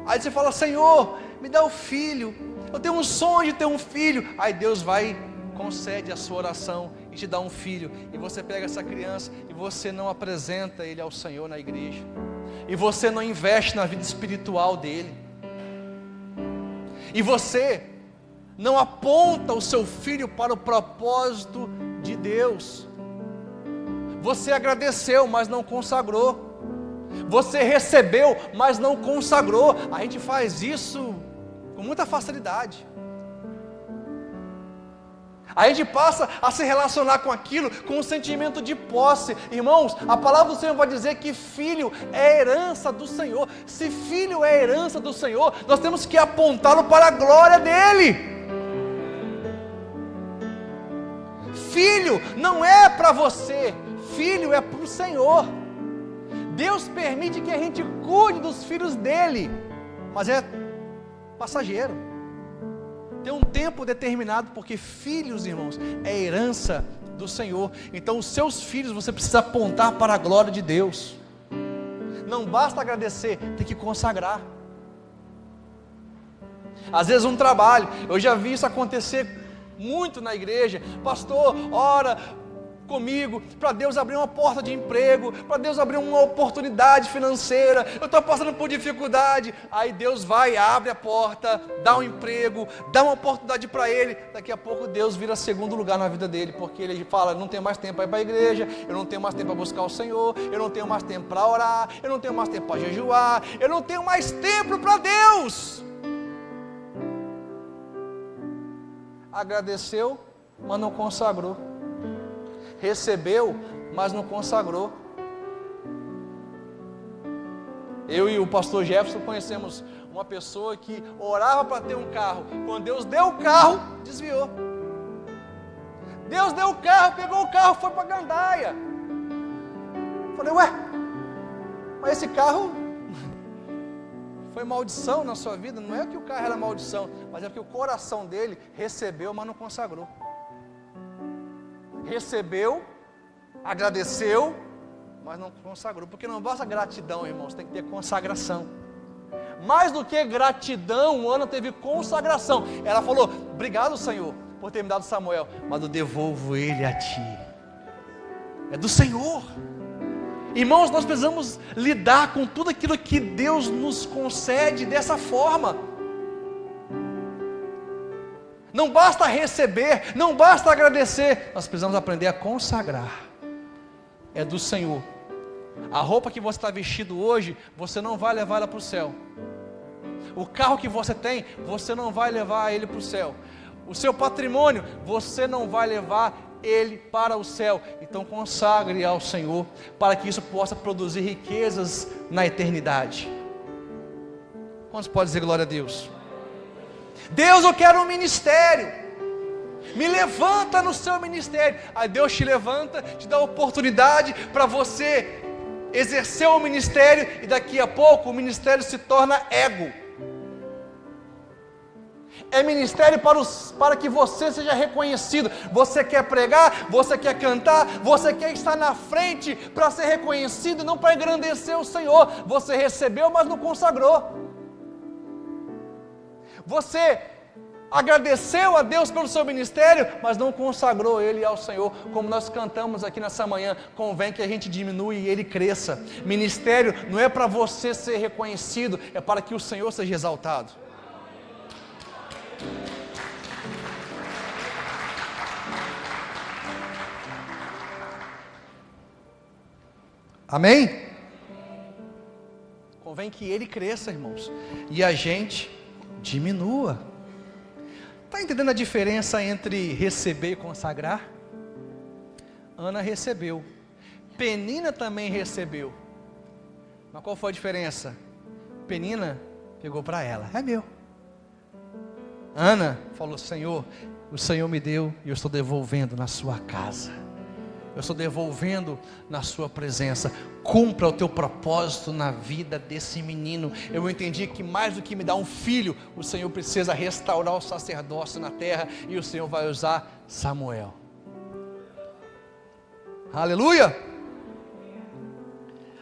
aí você fala: Senhor, me dá o filho, eu tenho um sonho de ter um filho. Aí Deus vai, concede a sua oração e te dá um filho, e você pega essa criança e você não apresenta ele ao Senhor na igreja, e você não investe na vida espiritual dele, e você não aponta o seu filho para o propósito de Deus. Você agradeceu, mas não consagrou. Você recebeu, mas não consagrou. A gente faz isso com muita facilidade. A gente passa a se relacionar com aquilo com um sentimento de posse. Irmãos, a palavra do Senhor vai dizer que filho é herança do Senhor. Se filho é herança do Senhor, nós temos que apontá-lo para a glória dele. Filho não é para você, filho é para o Senhor. Deus permite que a gente cuide dos filhos dele, mas é passageiro. Tem um tempo determinado, porque filhos, irmãos, é herança do Senhor. Então os seus filhos você precisa apontar para a glória de Deus. Não basta agradecer, tem que consagrar. Às vezes um trabalho, eu já vi isso acontecer muito na igreja: pastor, ora comigo para Deus abrir uma porta de emprego, para Deus abrir uma oportunidade financeira, eu estou passando por dificuldade. Aí Deus vai, abre a porta, dá um emprego, dá uma oportunidade para ele. Daqui a pouco Deus vira segundo lugar na vida dele, porque ele fala: não tenho mais tempo para ir para a igreja, eu não tenho mais tempo para buscar o Senhor, eu não tenho mais tempo para orar, eu não tenho mais tempo para jejuar, eu não tenho mais tempo para Deus. Agradeceu, mas não consagrou. Recebeu, mas não consagrou. Eu e o pastor Jefferson conhecemos uma pessoa que orava para ter um carro. Quando Deus deu o carro, desviou. Deus deu o carro, pegou o carro, foi para Gandaia. Falei: ué, mas esse carro foi maldição na sua vida? Não é que o carro era maldição, mas é porque o coração dele recebeu, mas não consagrou. Recebeu, agradeceu, mas não consagrou. Porque não basta gratidão, irmãos, tem que ter consagração. Mais do que gratidão, Ana teve consagração. Ela falou: obrigado, Senhor, por ter me dado Samuel, mas eu devolvo ele a ti. É do Senhor. Irmãos, nós precisamos lidar com tudo aquilo que Deus nos concede dessa forma. Não basta receber, não basta agradecer, nós precisamos aprender a consagrar. É do Senhor. A roupa que você está vestido hoje, você não vai levar ela para o céu. O carro que você tem, você não vai levar ele para o céu. O seu patrimônio, você não vai levar ele para o céu. Então consagre ao Senhor, para que isso possa produzir riquezas na eternidade. Quantos podem dizer glória a Deus? Deus, eu quero um ministério, me levanta no seu ministério. Aí Deus te levanta, te dá a oportunidade para você exercer o ministério, e daqui a pouco o ministério se torna ego. É ministério para que você seja reconhecido. Você quer pregar, você quer cantar, você quer estar na frente para ser reconhecido, não para engrandecer o Senhor. Você recebeu, mas não consagrou. Você agradeceu a Deus pelo seu ministério, mas não consagrou ele ao Senhor. Como nós cantamos aqui nessa manhã: convém que a gente diminua e ele cresça. Ministério não é para você ser reconhecido, é para que o Senhor seja exaltado. Amém? convém que ele cresça, irmãos, e a gente diminua. Está entendendo a diferença entre receber e consagrar? Ana recebeu, Penina também recebeu, mas qual foi a diferença? Penina pegou para ela, é meu. Ana falou: Senhor, o Senhor me deu e eu estou devolvendo na sua casa, eu estou devolvendo na sua presença. Cumpra o teu propósito na vida desse menino. Eu entendi que mais do que me dar um filho, o Senhor precisa restaurar o sacerdócio na terra, e o Senhor vai usar Samuel. Aleluia!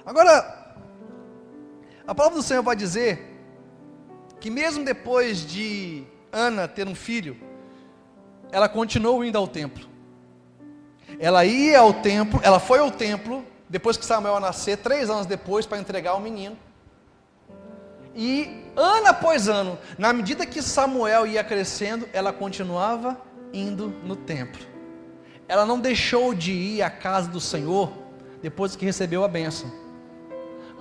Agora, a palavra do Senhor vai dizer que mesmo depois de Ana ter um filho, ela continuou indo ao templo. Ela ia ao templo, ela foi ao templo, depois que Samuel nascer, 3 anos depois, para entregar o menino. E ano após ano, na medida que Samuel ia crescendo, ela continuava indo no templo. Ela não deixou de ir à casa do Senhor depois que recebeu a bênção.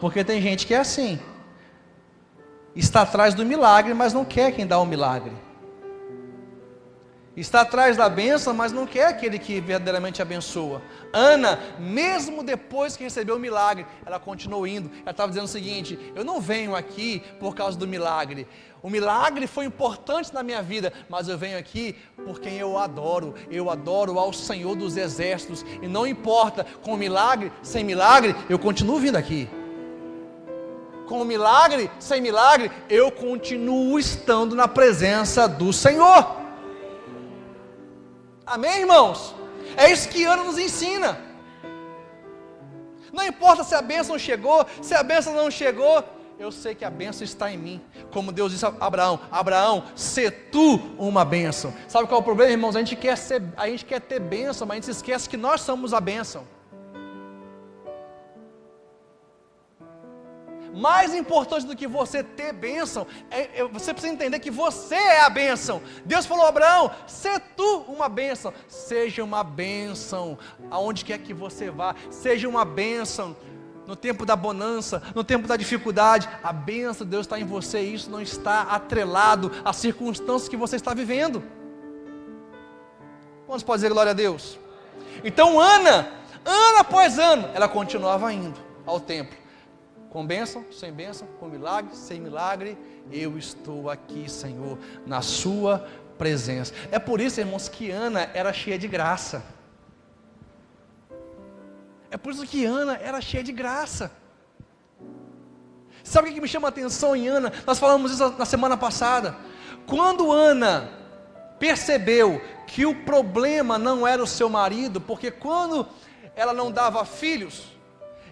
Porque tem gente que é assim, está atrás do milagre, mas não quer quem dá o milagre. Está atrás da bênção, mas não quer aquele que verdadeiramente abençoa. Ana, mesmo depois que recebeu o milagre, ela continuou indo. Ela estava dizendo o seguinte: eu não venho aqui por causa do milagre. O milagre foi importante na minha vida, mas eu venho aqui por quem eu adoro. Eu adoro ao Senhor dos Exércitos. E não importa, com milagre, sem milagre, eu continuo vindo aqui. Com milagre, sem milagre, eu continuo estando na presença do Senhor. Amém, irmãos? É isso que Ana nos ensina. Não importa se a bênção chegou, se a bênção não chegou, eu sei que a bênção está em mim. Como Deus disse a Abraão: Abraão, sê tu uma bênção. Sabe qual é o problema, irmãos? A gente quer ter bênção, mas a gente se esquece que nós somos a bênção. Mais importante do que você ter bênção, você precisa entender que você é a bênção. Deus falou a Abraão: sê tu uma bênção. Seja uma bênção aonde quer que você vá. Seja uma bênção no tempo da bonança, no tempo da dificuldade. A bênção de Deus está em você, e isso não está atrelado às circunstâncias que você está vivendo. Quantos podem dizer glória a Deus? Então Ana, ano após ano, ela continuava indo ao templo. Com bênção, sem bênção, com milagre, sem milagre, eu estou aqui, Senhor, na sua presença. É por isso, irmãos, que Ana era cheia de graça. É por isso que Ana era cheia de graça. Sabe o que me chama a atenção em Ana? Nós falamos isso na semana passada. Quando Ana percebeu que o problema não era o seu marido, porque quando ela não dava filhos,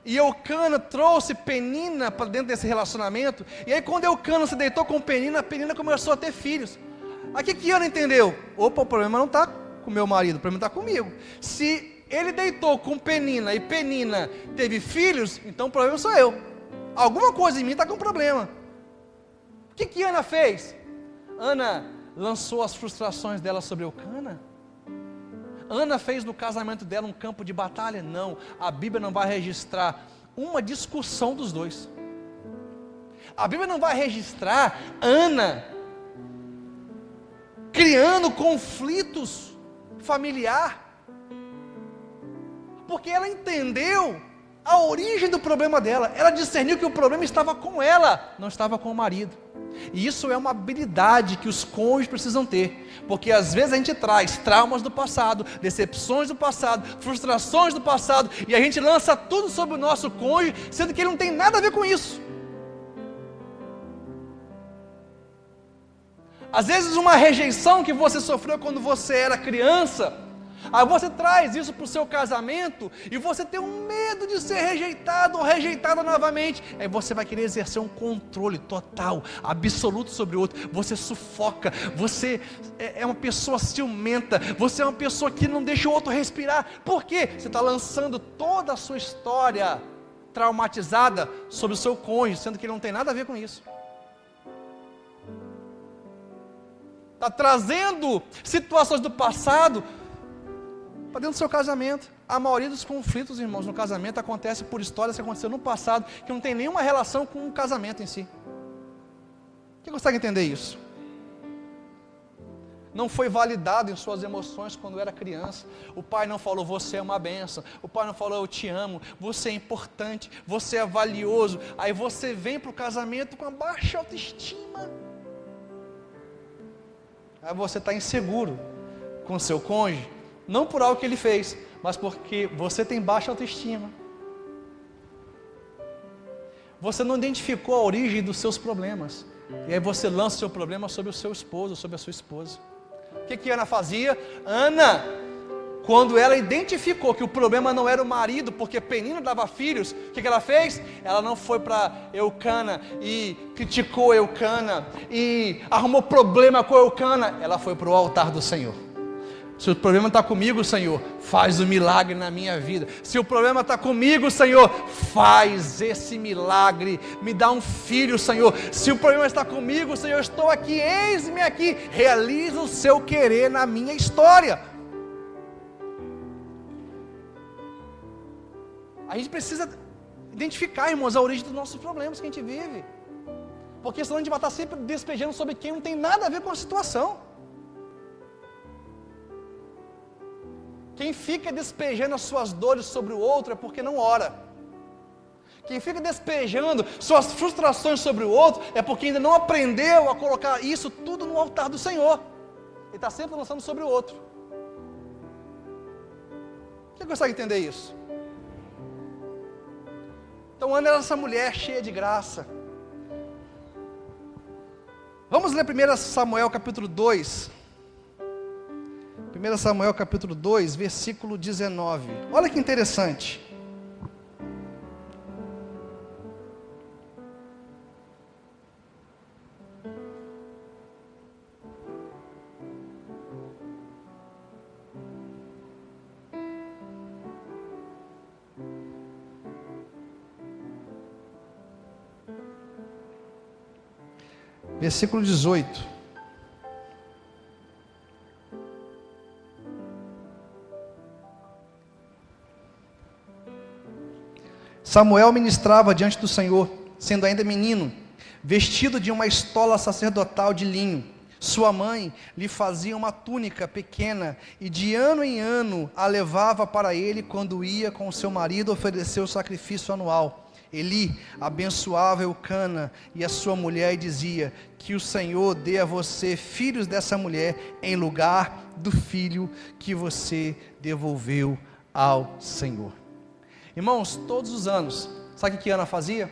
e Eucana trouxe Penina para dentro desse relacionamento, e aí quando Eucana se deitou com Penina, Penina começou a ter filhos. Aqui que Ana entendeu: opa, o problema não está com meu marido, o problema está comigo. Se ele deitou com Penina e Penina teve filhos, então o problema sou eu. Alguma coisa em mim está com problema. O que Ana fez? Ana lançou as frustrações dela sobre Eucana. Ana fez no casamento dela um campo de batalha? Não, a Bíblia não vai registrar uma discussão dos dois. A Bíblia não vai registrar Ana criando conflitos familiares, porque ela entendeu a origem do problema dela. Ela discerniu que o problema estava com ela, não estava com o marido. E isso é uma habilidade que os cônjuges precisam ter, porque às vezes a gente traz traumas do passado, decepções do passado, frustrações do passado, e a gente lança tudo sobre o nosso cônjuge, sendo que ele não tem nada a ver com isso. Às vezes uma rejeição que você sofreu quando você era criança, aí você traz isso para o seu casamento, e você tem um medo de ser rejeitado ou rejeitada novamente. Aí você vai querer exercer um controle total, absoluto sobre o outro. Você sufoca, você é uma pessoa ciumenta, você é uma pessoa que não deixa o outro respirar. Por quê? Você está lançando toda a sua história traumatizada sobre o seu cônjuge, sendo que ele não tem nada a ver com isso. Está trazendo situações do passado para dentro do seu casamento. A maioria dos conflitos, irmãos, no casamento acontece por histórias que aconteceram no passado, que não tem nenhuma relação com o casamento em si. Quem consegue entender isso? Não foi validado em suas emoções quando era criança. O pai não falou, você é uma bênção. O pai não falou, eu te amo, você é importante, você é valioso. Aí você vem para o casamento com a baixa autoestima. Aí você está inseguro com o seu cônjuge, não por algo que ele fez, mas porque você tem baixa autoestima. Você não identificou a origem dos seus problemas. E aí você lança o seu problema sobre o seu esposo, sobre a sua esposa. O que Ana fazia? Ana, quando ela identificou que o problema não era o marido, porque Penina dava filhos, o que ela fez? Ela não foi para Eucana e criticou Eucana e arrumou problema com Eucana. Ela foi para o altar do Senhor. Se o problema está comigo, Senhor, faz um milagre na minha vida. Se o problema está comigo, Senhor, faz esse milagre. Me dá um filho, Senhor. Se o problema está comigo, Senhor, estou aqui, eis-me aqui. Realiza o seu querer na minha história. A gente precisa identificar, irmãos, a origem dos nossos problemas que a gente vive. Porque senão a gente vai estar sempre despejando sobre quem não tem nada a ver com a situação. Quem fica despejando as suas dores sobre o outro é porque não ora. Quem fica despejando suas frustrações sobre o outro é porque ainda não aprendeu a colocar isso tudo no altar do Senhor. Ele está sempre lançando sobre o outro. Você consegue entender isso? Então Ana era essa mulher cheia de graça. Vamos ler 1 Samuel capítulo 2. 1 Samuel capítulo 2, versículo 19. Olha que interessante. Versículo 18. Samuel ministrava diante do Senhor, sendo ainda menino, vestido de uma estola sacerdotal de linho. Sua mãe lhe fazia uma túnica pequena e de ano em ano a levava para ele quando ia com seu marido oferecer o sacrifício anual. Eli abençoava Eucana e a sua mulher e dizia, que o Senhor dê a você filhos dessa mulher em lugar do filho que você devolveu ao Senhor. Irmãos, todos os anos, sabe o que Ana fazia?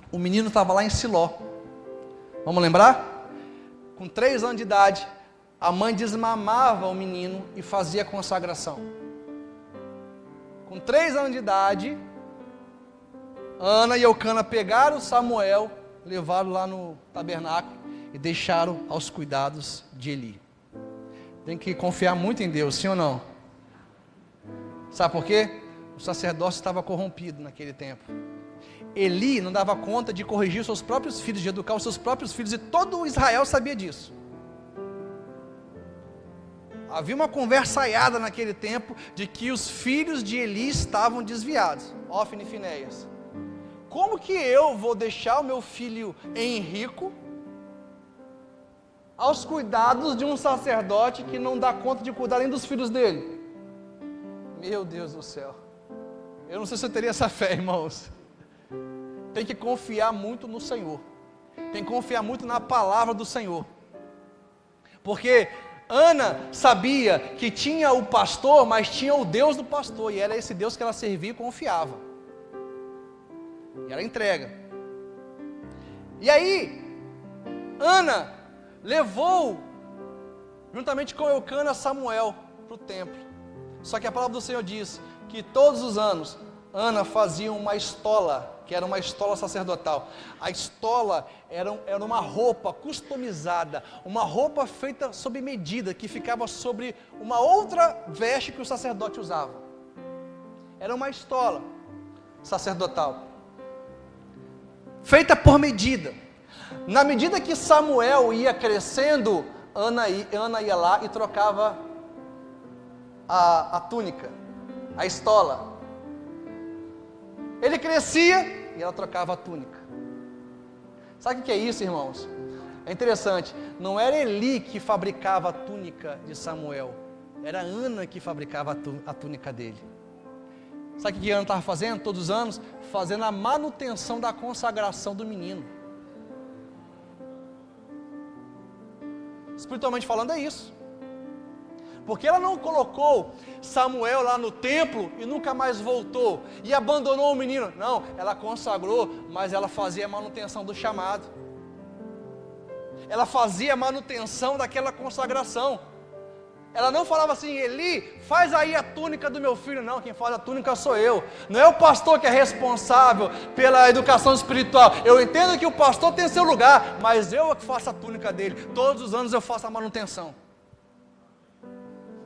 O menino estava lá em Siló. Vamos lembrar? Com 3 anos de idade, a mãe desmamava o menino e fazia consagração. Com 3 anos de idade, Ana e Eucana pegaram Samuel, levaram lá no tabernáculo e deixaram aos cuidados de Eli. Tem que confiar muito em Deus, sim ou não? Sabe por quê? O sacerdócio estava corrompido naquele tempo. Eli não dava conta de corrigir os seus próprios filhos, de educar os seus próprios filhos, e todo Israel sabia disso. Havia uma conversaiada naquele tempo de que os filhos de Eli estavam desviados, Hófni e Finéias. Como que eu vou deixar o meu filho Henrico aos cuidados de um sacerdote que não dá conta de cuidar nem dos filhos dele? Meu Deus do céu. Eu não sei se eu teria essa fé, irmãos. Tem que confiar muito no Senhor. Tem que confiar muito na palavra do Senhor. Porque Ana sabia que tinha o pastor, mas tinha o Deus do pastor. E era esse Deus que ela servia e confiava. E ela entrega. E aí, Ana levou, juntamente com Eucana, Samuel para o templo. Só que a palavra do Senhor diz que todos os anos Ana fazia uma estola, que era uma estola sacerdotal. A estola era uma roupa customizada, uma roupa feita sob medida, que ficava sobre uma outra veste que o sacerdote usava. Era uma estola sacerdotal, feita por medida. Na medida que Samuel ia crescendo, Ana ia lá e trocava a túnica, a estola. Ele crescia e ela trocava a túnica. Sabe o que é isso, irmãos? É interessante, não era Eli que fabricava a túnica de Samuel, era Ana que fabricava a túnica dele. Sabe o que Ana estava fazendo todos os anos? Fazendo a manutenção da consagração do menino. Espiritualmente falando é isso. Porque ela não colocou Samuel lá no templo e nunca mais voltou e abandonou o menino. Não, ela consagrou, mas ela fazia a manutenção do chamado. Ela fazia a manutenção daquela consagração. Ela não falava assim: Eli, faz aí a túnica do meu filho. Não, quem faz a túnica sou eu. Não é o pastor que é responsável pela educação espiritual. Eu entendo que o pastor tem seu lugar, mas eu é que faço a túnica dele. Todos os anos eu faço a manutenção.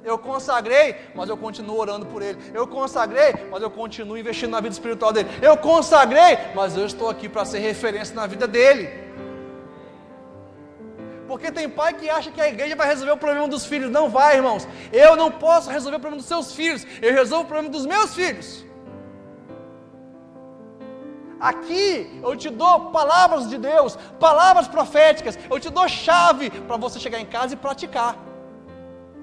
Eu consagrei, mas eu continuo orando por ele. Eu consagrei, mas eu continuo investindo na vida espiritual dele. Eu consagrei, mas eu estou aqui para ser referência na vida dele. Porque tem pai que acha que a igreja vai resolver o problema dos filhos. Não vai, irmãos. Eu não posso resolver o problema dos seus filhos. Eu resolvo o problema dos meus filhos. Aqui eu te dou palavras de Deus, palavras proféticas. Eu te dou chave para você chegar em casa e praticar.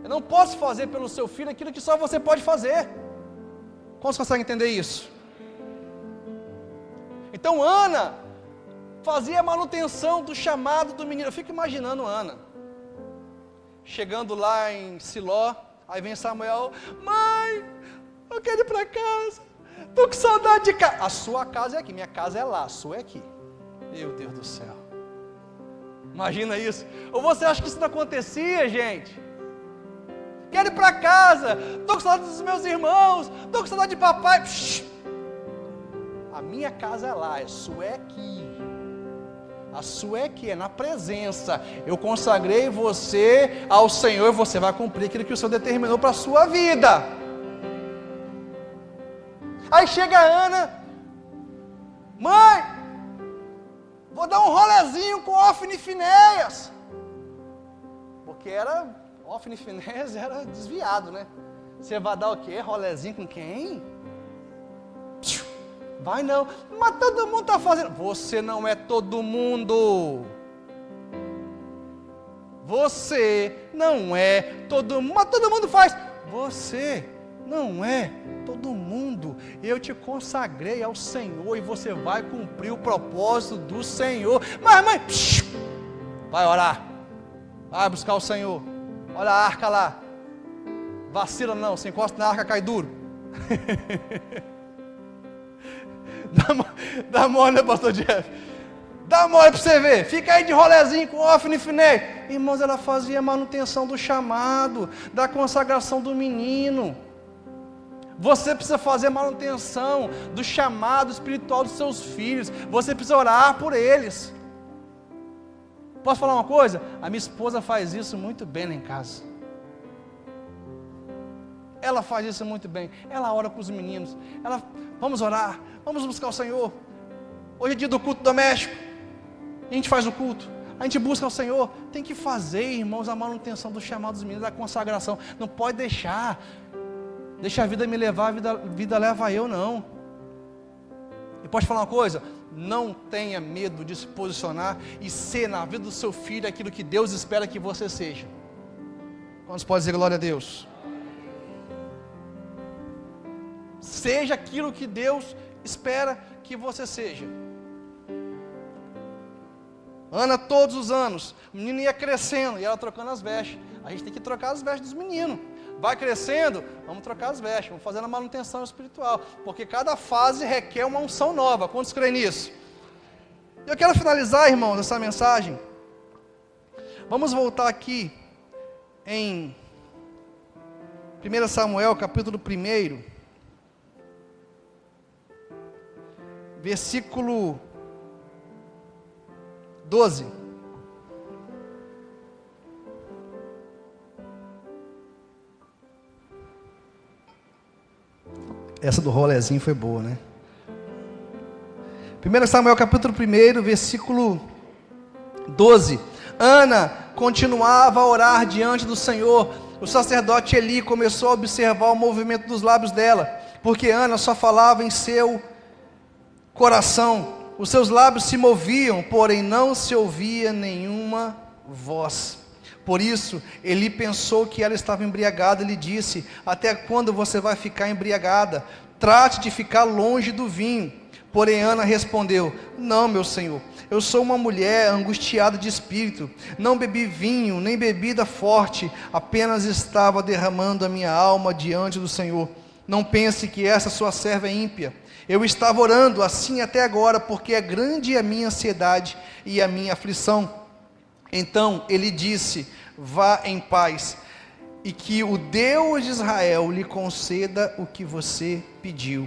Eu não posso fazer pelo seu filho aquilo que só você pode fazer. Como você consegue entender isso? Então Ana fazia a manutenção do chamado do menino. Eu fico imaginando Ana chegando lá em Siló. Aí vem Samuel: mãe, eu quero ir para casa, estou com saudade de casa. A sua casa é aqui, minha casa é lá, a sua é aqui. Meu Deus do céu. Imagina isso. Ou você acha que isso não acontecia, gente? Quero ir para casa, estou com saudade dos meus irmãos, estou com saudade de papai. Psh, a minha casa é lá, a sua é aqui. A sua é aqui, é na presença. Eu consagrei você ao Senhor e você vai cumprir aquilo que o Senhor determinou para a sua vida. Aí chega a Ana: mãe, vou dar um rolezinho com Ofni e Finéias. Porque Ofni e Finéias era desviado, né? Você vai dar o quê? Rolezinho com quem? Vai não, mas todo mundo está fazendo. Você não é todo mundo. Você não é todo mundo, mas todo mundo faz. Você não é todo mundo. Eu te consagrei ao Senhor e você vai cumprir o propósito do Senhor. Mas mãe, vai orar, vai buscar o Senhor. Olha a arca lá. Vacila não, se encosta na arca, cai duro. Dá mole, né, pastor Jeff? Dá mole para você ver. Fica aí de rolezinho com Ofni e Finéias. Irmãos, ela fazia a manutenção do chamado, da consagração do menino. Você precisa fazer a manutenção do chamado espiritual dos seus filhos. Você precisa orar por eles. Posso falar uma coisa? A minha esposa faz isso muito bem lá em casa. Ela faz isso muito bem. Ela ora com os meninos. Vamos orar, vamos buscar o Senhor. Hoje é dia do culto doméstico. A gente faz o culto, a gente busca o Senhor. Tem que fazer, irmãos, a manutenção do chamado dos meninos, da consagração. Não pode deixa a vida me levar, a vida leva eu, não. E pode falar uma coisa? Não tenha medo de se posicionar e ser na vida do seu filho aquilo que Deus espera que você seja. Quantos podem dizer glória a Deus? Seja aquilo que Deus espera que você seja. Ana, todos os anos, o menino ia crescendo e ela trocando as vestes. A gente tem que trocar as vestes dos meninos. Vai crescendo, vamos trocar as vestes, vamos fazer a manutenção espiritual, porque cada fase requer uma unção nova. Quantos creem nisso? Eu quero finalizar, irmãos, essa mensagem. Vamos voltar aqui em 1 Samuel, capítulo 1, versículo 12. Essa do rolezinho foi boa, né? 1 Samuel capítulo 1, versículo 12. Ana continuava a orar diante do Senhor O sacerdote Eli começou a observar o movimento dos lábios dela, porque Ana só falava em seu coração. Os seus lábios se moviam, porém não se ouvia nenhuma voz. Por isso, Eli pensou que ela estava embriagada e lhe disse: até quando você vai ficar embriagada? Trate de ficar longe do vinho. Porém Ana respondeu: não, meu senhor, eu sou uma mulher angustiada de espírito, não bebi vinho, nem bebida forte, apenas estava derramando a minha alma diante do Senhor. Não pense que essa sua serva é ímpia. Eu estava orando assim até agora, porque é grande a minha ansiedade e a minha aflição. Então ele disse: vá em paz, e que o Deus de Israel lhe conceda o que você pediu.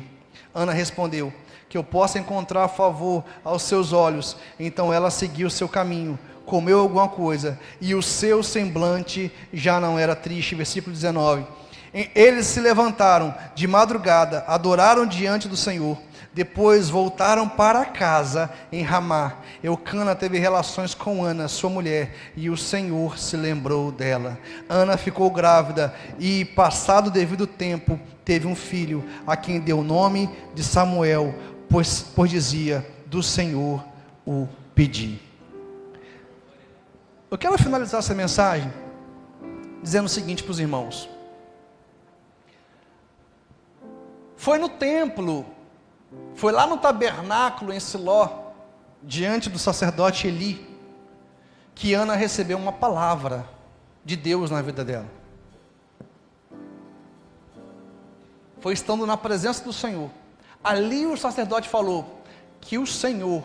Ana respondeu: que eu possa encontrar favor aos seus olhos. Então ela seguiu o seu caminho, comeu alguma coisa, e o seu semblante já não era triste. Versículo 19. Eles se levantaram de madrugada, adoraram diante do Senhor, depois voltaram para casa em Ramá. Eucana teve relações com Ana, sua mulher, e o Senhor se lembrou dela. Ana ficou grávida e, passado o devido tempo, teve um filho, a quem deu o nome de Samuel, pois dizia: do Senhor o pedi. Eu quero finalizar essa mensagem dizendo o seguinte para os irmãos: foi no templo, foi lá no tabernáculo em Siló, diante do sacerdote Eli, que Ana recebeu uma palavra de Deus na vida dela. Foi estando na presença do Senhor. Ali o sacerdote falou: que o Senhor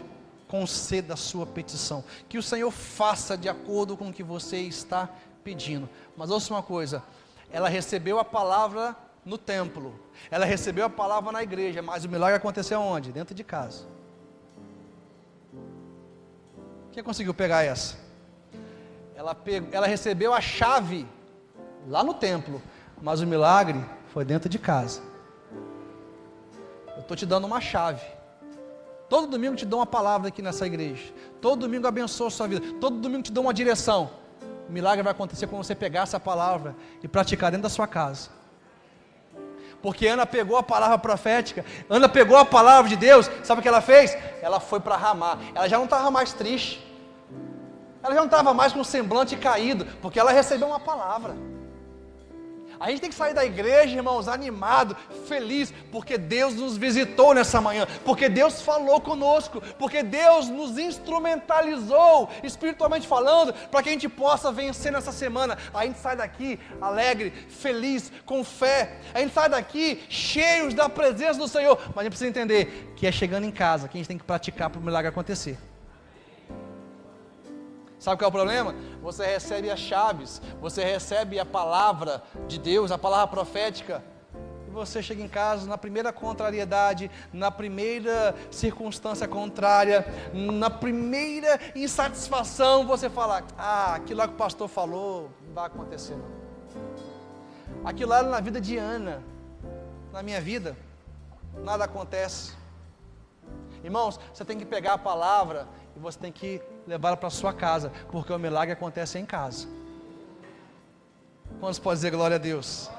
conceda a sua petição, que o Senhor faça de acordo com o que você está pedindo. Mas ouça uma coisa, ela recebeu a palavra no templo, ela recebeu a palavra na igreja, mas o milagre aconteceu onde? Dentro de casa. Quem conseguiu pegar essa? Ela recebeu a chave lá no templo, mas o milagre foi dentro de casa. Eu estou te dando uma chave. Todo domingo te dou uma palavra aqui nessa igreja. Todo domingo abençoo a sua vida. Todo domingo te dou uma direção. O milagre vai acontecer quando você pegar essa palavra e praticar dentro da sua casa. Porque Ana pegou a palavra profética, Ana pegou a palavra de Deus. Sabe o que ela fez? Ela foi para Ramá. Ela já não estava mais triste, ela já não estava mais com o semblante caído, porque ela recebeu uma palavra. A gente tem que sair da igreja, irmãos, animado, feliz, porque Deus nos visitou nessa manhã, porque Deus falou conosco, porque Deus nos instrumentalizou, espiritualmente falando, para que a gente possa vencer nessa semana. A gente sai daqui alegre, feliz, com fé. A gente sai daqui cheios da presença do Senhor, mas a gente precisa entender que é chegando em casa que a gente tem que praticar para o milagre acontecer. Sabe qual é o problema? Você recebe as chaves, você recebe a palavra de Deus, a palavra profética, e você chega em casa na primeira contrariedade, na primeira circunstância contrária, na primeira insatisfação, você fala: aquilo lá que o pastor falou, não vai acontecer não. Aquilo lá era na vida de Ana, na minha vida, nada acontece. Irmãos, você tem que pegar a palavra e você tem que levar para a sua casa, porque o milagre acontece em casa. Quantos podem dizer glória a Deus?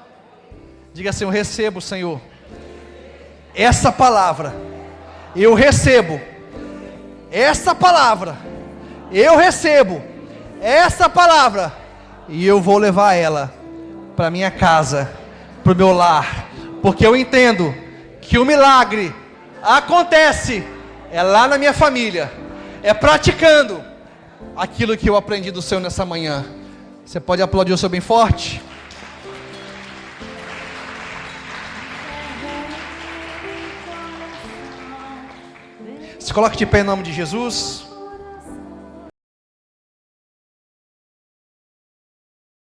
Diga assim: eu recebo, Senhor, essa palavra, eu recebo, essa palavra, eu recebo, essa palavra, e eu vou levar ela para minha casa, para o meu lar, porque eu entendo que o milagre acontece é lá na minha família, é praticando aquilo que eu aprendi do Senhor nessa manhã. Você pode aplaudir o Senhor bem forte? Se coloque de pé em nome de Jesus.